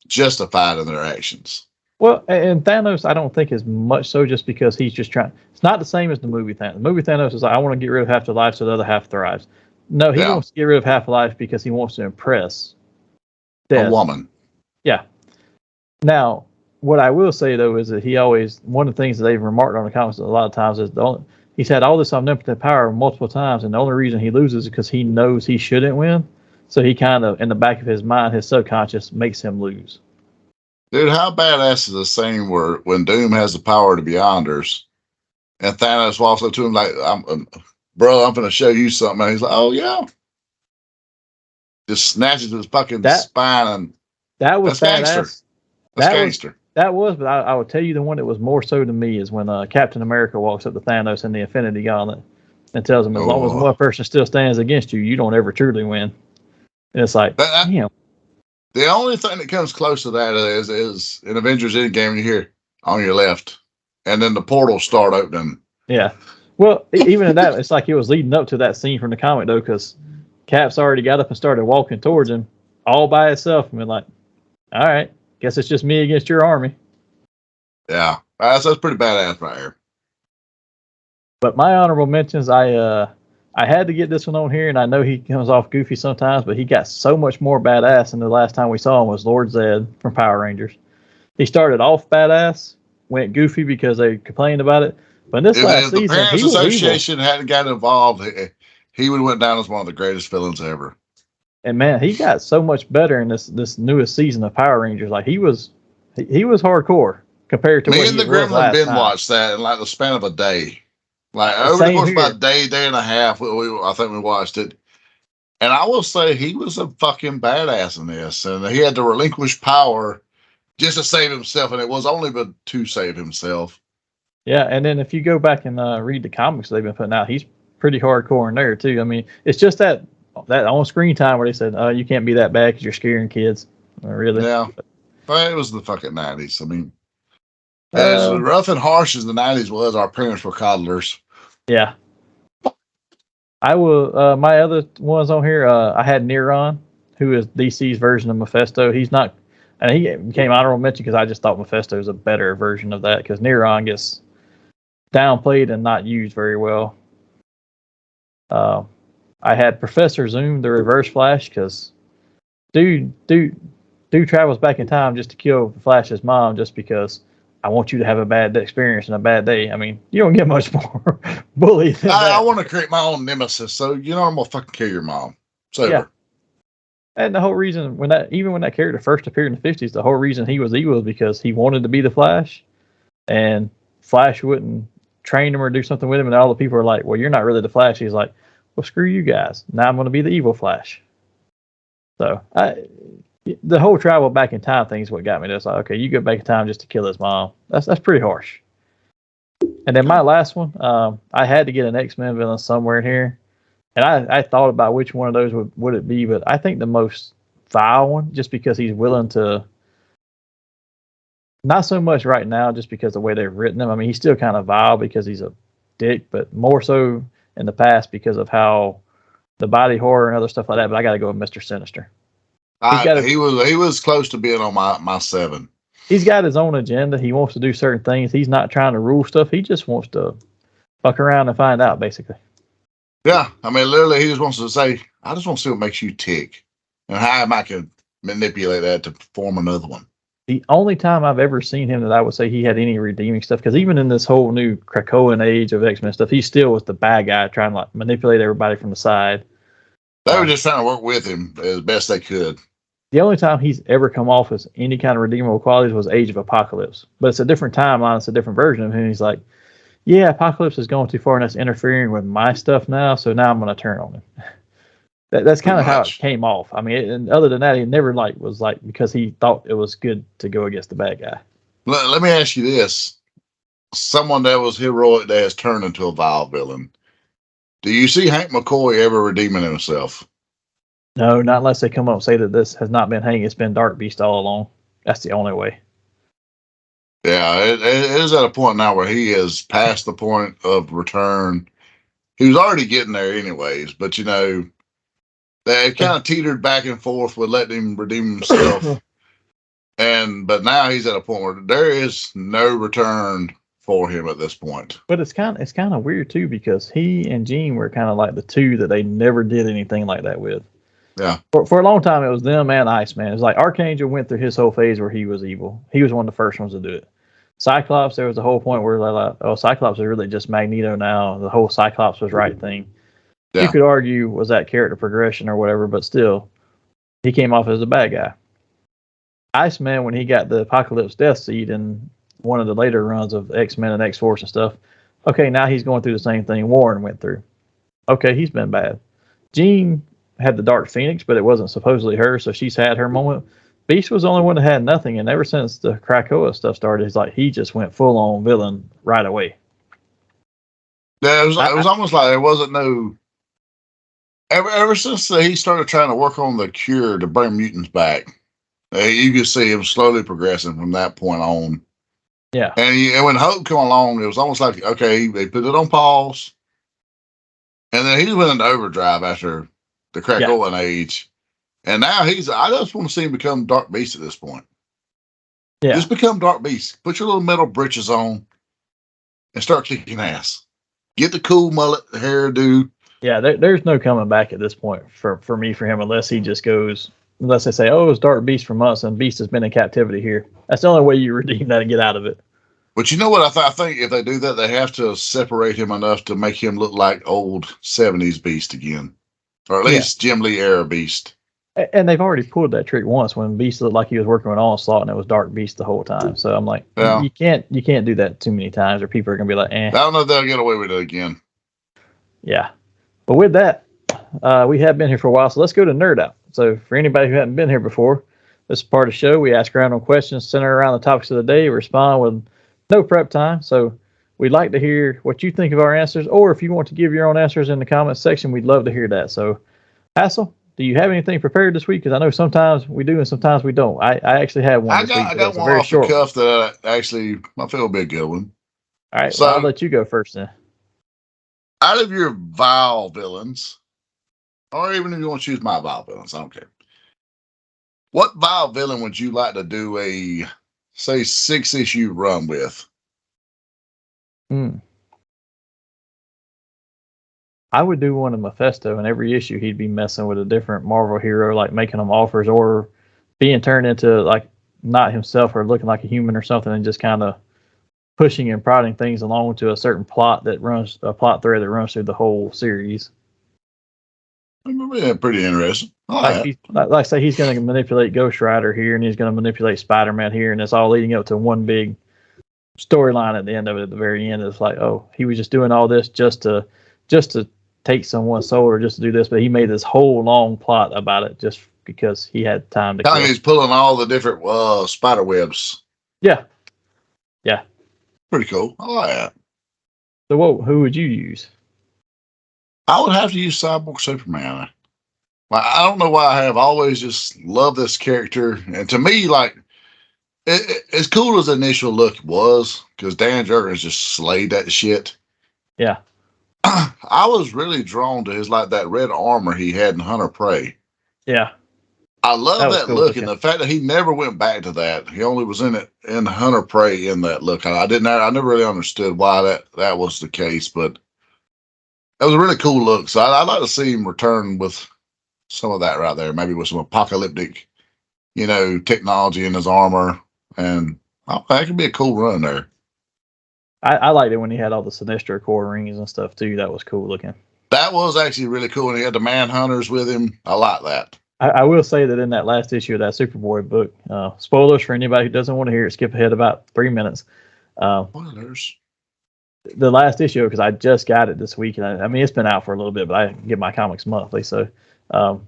justified in their actions. Well, and Thanos, I don't think is much so just because he's just trying. It's not the same as the movie Thanos. The movie Thanos is like, I want to get rid of half the life so the other half thrives. No, he wants to get rid of half life because he wants to impress a woman. Yeah. Now, what I will say though is that he always, one of the things that they've remarked on the comments a lot of times is he's had all this omnipotent power multiple times, and the only reason he loses is because he knows he shouldn't win. So he kind of, in the back of his mind, his subconscious makes him lose. Dude, how badass is the scene where when Doom has the power to Beyonders, and Thanos walks up to him like, "Bro, I'm going to show you something." And he's like, "Oh yeah," just snatches his fucking spine, and that's gangster. That's gangster. That was, but I would tell you the one that was more so to me is when Captain America walks up to Thanos in the Infinity Gauntlet and tells him, as long as one person still stands against you, you don't ever truly win. And it's like, damn. The only thing that comes close to that is in Avengers Endgame, you hear on your left, and then the portals start opening. Yeah. Well, even in that, it's like it was leading up to that scene from the comic though, because Cap's already got up and started walking towards him all by itself, and been like, "All right, guess it's just me against your army." Yeah, that's pretty badass right here. But my honorable mentions, I had to get this one on here, and I know he comes off goofy sometimes, but he got so much more badass than the last time we saw him was Lord Zed from Power Rangers. He started off badass, went goofy because they complained about it, but in this last If the season, Parents he was Association evil. hadn't got involved, he would have went down as one of the greatest villains ever. And man, he got so much better in this newest season of Power Rangers. Like he was hardcore compared to Me what and he the was Gremlin last Ben time. watched that in like the span of a day. Like The over the same course of about here. a day and a half, I think we watched it. And I will say he was a fucking badass in this, and he had to relinquish power just to save himself, and it was only but to save himself. Yeah, and then if you go back and read the comics they've been putting out, he's pretty hardcore in there too. I mean, it's just that on screen time where they said, "Oh, you can't be that bad because you're scaring kids." Really? Yeah, but it was the fucking 90s. I mean, as Uh, rough and harsh as the 90s was, our parents were coddlers. yeah. I will. My other ones on here, I had Neron, who is DC's version of Mephisto. He's not, and he became honorable mention because I just thought Mephisto is a better version of that because Neron gets downplayed and not used very well. Uh, I had Professor Zoom, the Reverse Flash, because dude travels back in time just to kill Flash's mom, just because I want you to have a bad experience and a bad day. I mean, you don't get much more bully than that. I want to create my own nemesis, so I'm gonna fucking kill your mom. So yeah. And the whole reason when that character first appeared in the 50s, the whole reason he was evil was because he wanted to be the Flash, and Flash wouldn't train him or do something with him, and all the people are like, "Well, you're not really the Flash." He's like, "Well, screw you guys. Now I'm going to be the evil Flash." So the whole travel back in time thing is what got me. Just like, okay, you go back in time just to kill his mom. That's pretty harsh. And then my last one, I had to get an X-Men villain somewhere in here, and I thought about which one of those would it be, but I think the most vile one, just because he's willing to. Not so much right now, just because the way they've written him. I mean, he's still kind of vile because he's a dick, but more so in the past because of how the body horror and other stuff like that. But I got to go with Mr. Sinister. he was close to being on my 7. He's got his own agenda. He wants to do certain things. He's not trying to rule stuff. He just wants to fuck around and find out, basically. Yeah, I mean, literally, he just wants to say, "I just want to see what makes you tick, and how I can manipulate that to form another one." The only time I've ever seen him that I would say he had any redeeming stuff, because even in this whole new Krakoan age of X-Men stuff, he still was the bad guy trying to like manipulate everybody from the side. They were just trying to work with him as best they could. The only time he's ever come off as any kind of redeemable qualities was Age of Apocalypse. But it's a different timeline. It's a different version of him. He's like, yeah, Apocalypse is going too far and that's interfering with my stuff now, so now I'm going to turn on him. That's kind of how it came off. I mean, and other than that, he never was because he thought it was good to go against the bad guy. Let me ask you this. Someone that was heroic that has turned into a vile villain. Do you see Hank McCoy ever redeeming himself? No, not unless they come up and say that this has not been Hank, it's been Dark Beast all along. That's the only way. Yeah, it is at a point now where he is past the point of return. He was already getting there anyways, but they kind of teetered back and forth with letting him redeem himself. But now he's at a point where there is no return for him at this point. But it's kind of weird too, because he and Jean were kind of like the two that they never did anything like that with. Yeah. For a long time, it was them and Iceman. It was like Archangel went through his whole phase where he was evil. He was one of the first ones to do it. Cyclops, there was a whole point where like, oh, Cyclops is really just Magneto now. The whole Cyclops was right thing. Yeah. You could argue was that character progression or whatever, but still, he came off as a bad guy. Iceman, when he got the Apocalypse Death Seed in one of the later runs of X-Men and X-Force and stuff, okay, now he's going through the same thing Warren went through. Okay, he's been bad. Jean had the Dark Phoenix, but it wasn't supposedly her, so she's had her moment. Beast was the only one that had nothing, and ever since the Krakoa stuff started, it's like he just went full on villain right away. Yeah, it was almost like there wasn't no. Ever since he started trying to work on the cure to bring mutants back, you could see him slowly progressing from that point on. Yeah. And when Hope come along, it was almost like, okay, they put it on pause. And then he went into overdrive after the Krakoan age. And now I just want to see him become Dark Beast at this point. Yeah. Just become Dark Beast. Put your little metal britches on and start kicking ass. Get the cool mullet hairdo. Yeah, there's no coming back at this point for him, unless he just goes, unless they say, oh, it's Dark Beast from us, and Beast has been in captivity here. That's the only way you redeem that and get out of it. But you know what? I think if they do that, they have to separate him enough to make him look like old 70s Beast again. Or at least Jim Lee era Beast. And they've already pulled that trick once when Beast looked like he was working with Onslaught and it was Dark Beast the whole time. So I'm like, you can't do that too many times or people are going to be like, eh. I don't know if they'll get away with it again. Yeah. But with that, we have been here for a while, so let's go to Nerd Out. So for anybody who hasn't been here before, this is part of the show. We ask random questions centered around the topics of the day, respond with no prep time. So we'd like to hear what you think of our answers, or if you want to give your own answers in the comments section, we'd love to hear that. So, Hassel, do you have anything prepared this week? Because I know sometimes we do and sometimes we don't. I actually have one this week. I got one off the cuff that I feel will be a good one. All right, so I'll let you go first then. Out of your vile villains, or even if you want to choose my vile villains, I don't care. What vile villain would you like to do a, say, 6-issue run with? I would do one of Mephisto, and every issue he'd be messing with a different Marvel hero, like making them offers or being turned into like not himself or looking like a human or something, and just kind of pushing and prodding things along to a certain plot thread that runs through the whole series. Yeah, pretty interesting. Like say he's going to manipulate Ghost Rider here, and he's going to manipulate Spider-Man here, and it's all leading up to one big storyline at the end of it. At the very end, it's like, oh, he was just doing all this just to take someone's soul or just to do this, but he made this whole long plot about it just because he had time to. Kind of he's pulling all the different spider webs. Yeah. Pretty cool. I like that. So who would you use? I would have to use Cyborg Superman. I don't know why I have always just loved this character. And to me, like, as cool as the initial look was, because Dan Jurgens just slayed that shit. Yeah. I was really drawn to that red armor he had in Hunter Prey. Yeah. I love that look, and the fact that he never went back to that. He only was in it in Hunter Prey in that look. I never really understood why that was the case, but that was a really cool look. So I'd like to see him return with some of that right there, maybe with some apocalyptic, technology in his armor, and that could be a cool run there. I liked it when he had all the Sinestro core rings and stuff too. That was cool looking. That was actually really cool, and he had the Manhunters with him. I like that. I will say that in that last issue of that Superboy book, spoilers for anybody who doesn't want to hear it, skip ahead about 3 minutes. Spoilers. The last issue, because I just got it this week, and I mean it's been out for a little bit, but I get my comics monthly. So when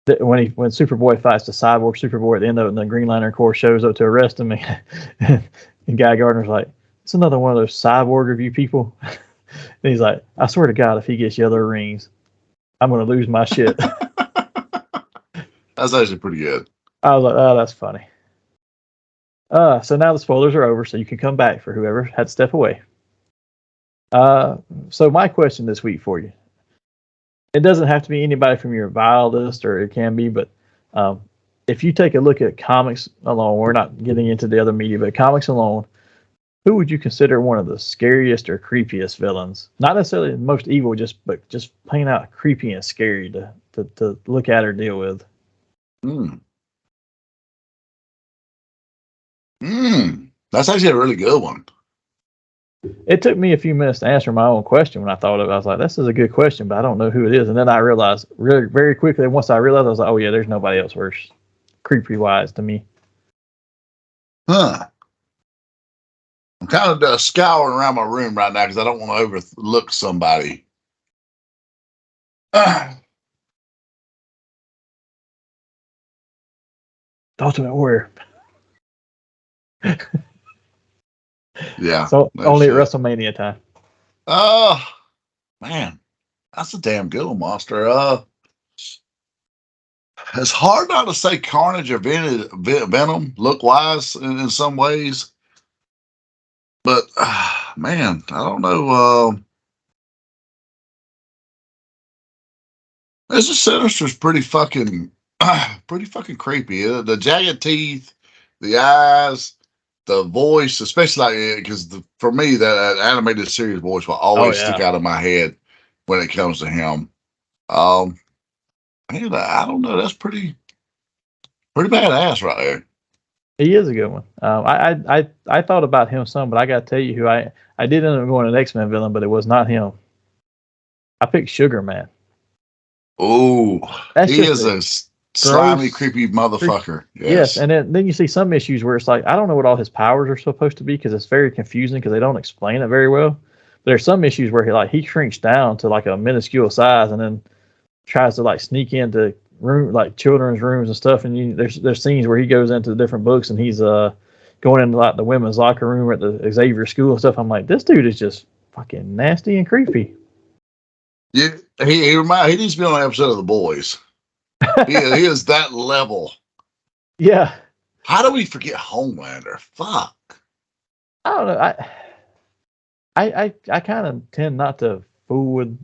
Superboy fights the cyborg Superboy at the end of it, and the Green Lantern Corps shows up to arrest him, and Guy Gardner's like, "It's another one of those cyborg review people." And he's like, "I swear to God, if he gets yellow rings, I'm going to lose my shit." That's actually pretty good. I was like, "Oh, that's funny." So now the spoilers are over, so you can come back for whoever had to step away. So my question this week for you, it doesn't have to be anybody from your vile list, or it can be, but if you take a look at comics alone, we're not getting into the other media, but comics alone, who would you consider one of the scariest or creepiest villains? Not necessarily the most evil, but just plain out creepy and scary to look at or deal with. That's actually a really good one. It took me a few minutes to answer my own question when I thought of it. I was like, this is a good question, but I don't know who it is. And then I realized really very quickly, once I realized, I was like, oh yeah, there's nobody else worse creepy wise to me. I'm kind of scouring around my room right now because I don't want to overlook somebody. Ultimate Warrior. Yeah. So only at WrestleMania time. Oh, man. That's a damn good one, Monster. It's hard not to say Carnage or Venom look-wise in some ways. But man, I don't know. Mr. Sinister's pretty fucking creepy. The jagged teeth, the eyes, the voice, especially because for me that animated series voice will always stick out of my head when it comes to him. And I don't know. That's pretty badass right there. He is a good one. I thought about him some, but I got to tell you who I did end up going an X-Men villain, but it was not him. I picked Sugar Man. Oh, he is a slimy, creepy motherfucker. Yes, and then you see some issues where it's like, I don't know what all his powers are supposed to be because it's very confusing because they don't explain it very well. But there's some issues where he shrinks down to like a minuscule size and then tries to like sneak into children's rooms and stuff. And there's scenes where he goes into the different books and he's going into like the women's locker room at the Xavier school and stuff. I'm like, this dude is just fucking nasty and creepy. Yeah, he needs to be on an episode of The Boys. he is that level. Yeah. How do we forget Homelander? Fuck. I don't know. I kind of tend not to fool with.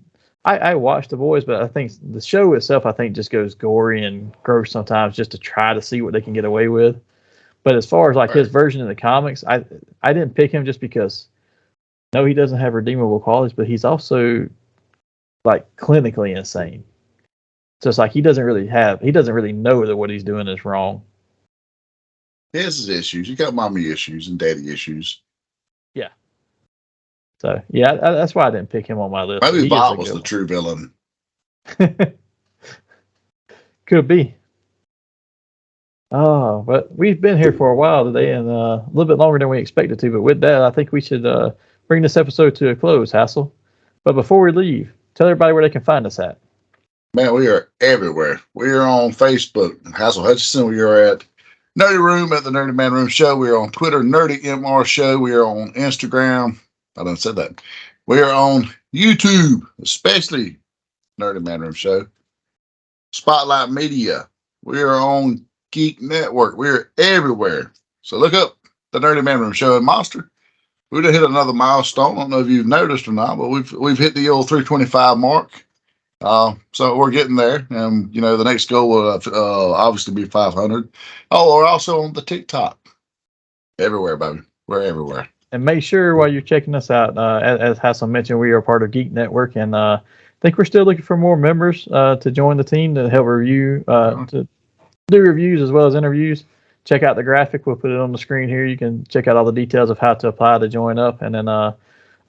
I watch The Boys, but I think the show itself, just goes gory and gross sometimes just to try to see what they can get away with. But as far as like his version of the comics, I didn't pick him just because. No, he doesn't have redeemable qualities, but he's also like clinically insane. So it's like he doesn't really know that what he's doing is wrong. He has his issues. He got mommy issues and daddy issues. Yeah. So yeah, that's why I didn't pick him on my list. Maybe Bob was the true villain. Could be. Oh, but we've been here for a while today and a little bit longer than we expected to. But with that, I think we should bring this episode to a close, Hassel. But before we leave, tell everybody where they can find us at. Man, we are everywhere. We are on Facebook, Hassel Hutchinson. We are at Nerdy Room at the Nerdy Man Room Show. We are on Twitter, Nerdy MR Show. We are on Instagram. I done said that. We are on YouTube, especially Nerdy Man Room Show. Spotlight Media. We are on Geek Network. We are everywhere. So look up the Nerdy Man Room Show. And Monster, we done hit another milestone. I don't know if you've noticed or not, but we've hit the old 325 mark. So we're getting there, and the next goal will obviously be 500. Oh, we're also on the TikTok. Everywhere, baby. We're everywhere. And make sure while you're checking us out, as Hassan mentioned, we are part of Geek Network, and I think we're still looking for more members to join the team to help review, to do reviews as well as interviews. Check out the graphic. We'll put it on the screen here. You can check out all the details of how to apply to join up, and then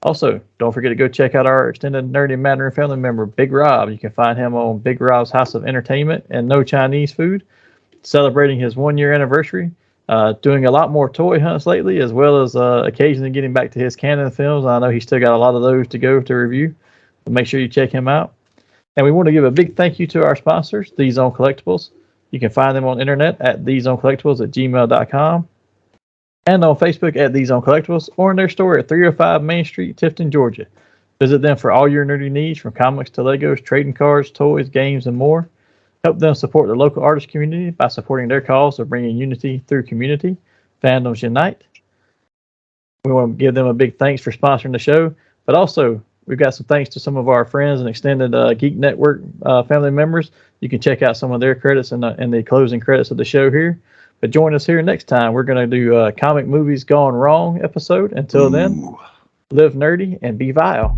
also, don't forget to go check out our extended Nerdy Mandarin family member, Big Rob. You can find him on Big Rob's House of Entertainment and No Chinese Food, celebrating his 1-year anniversary, doing a lot more toy hunts lately, as well as occasionally getting back to his canon films. I know he's still got a lot of those to go to review, but make sure you check him out. And we want to give a big thank you to our sponsors, These Own Collectibles. You can find them on the internet at theseowncollectibles@gmail.com. And on Facebook at These Own Collectibles, or in their store at 305 Main Street, Tifton, Georgia. Visit them for all your nerdy needs, from comics to Legos, trading cards, toys, games, and more. Help them support the local artist community by supporting their cause of bringing unity through community. Fandoms unite. We want to give them a big thanks for sponsoring the show, but also we've got some thanks to some of our friends and extended Geek Network family members. You can check out some of their credits in the closing credits of the show here. But join us here next time. We're going to do Comic Movies Gone Wrong episode. Until then, live nerdy and be vile.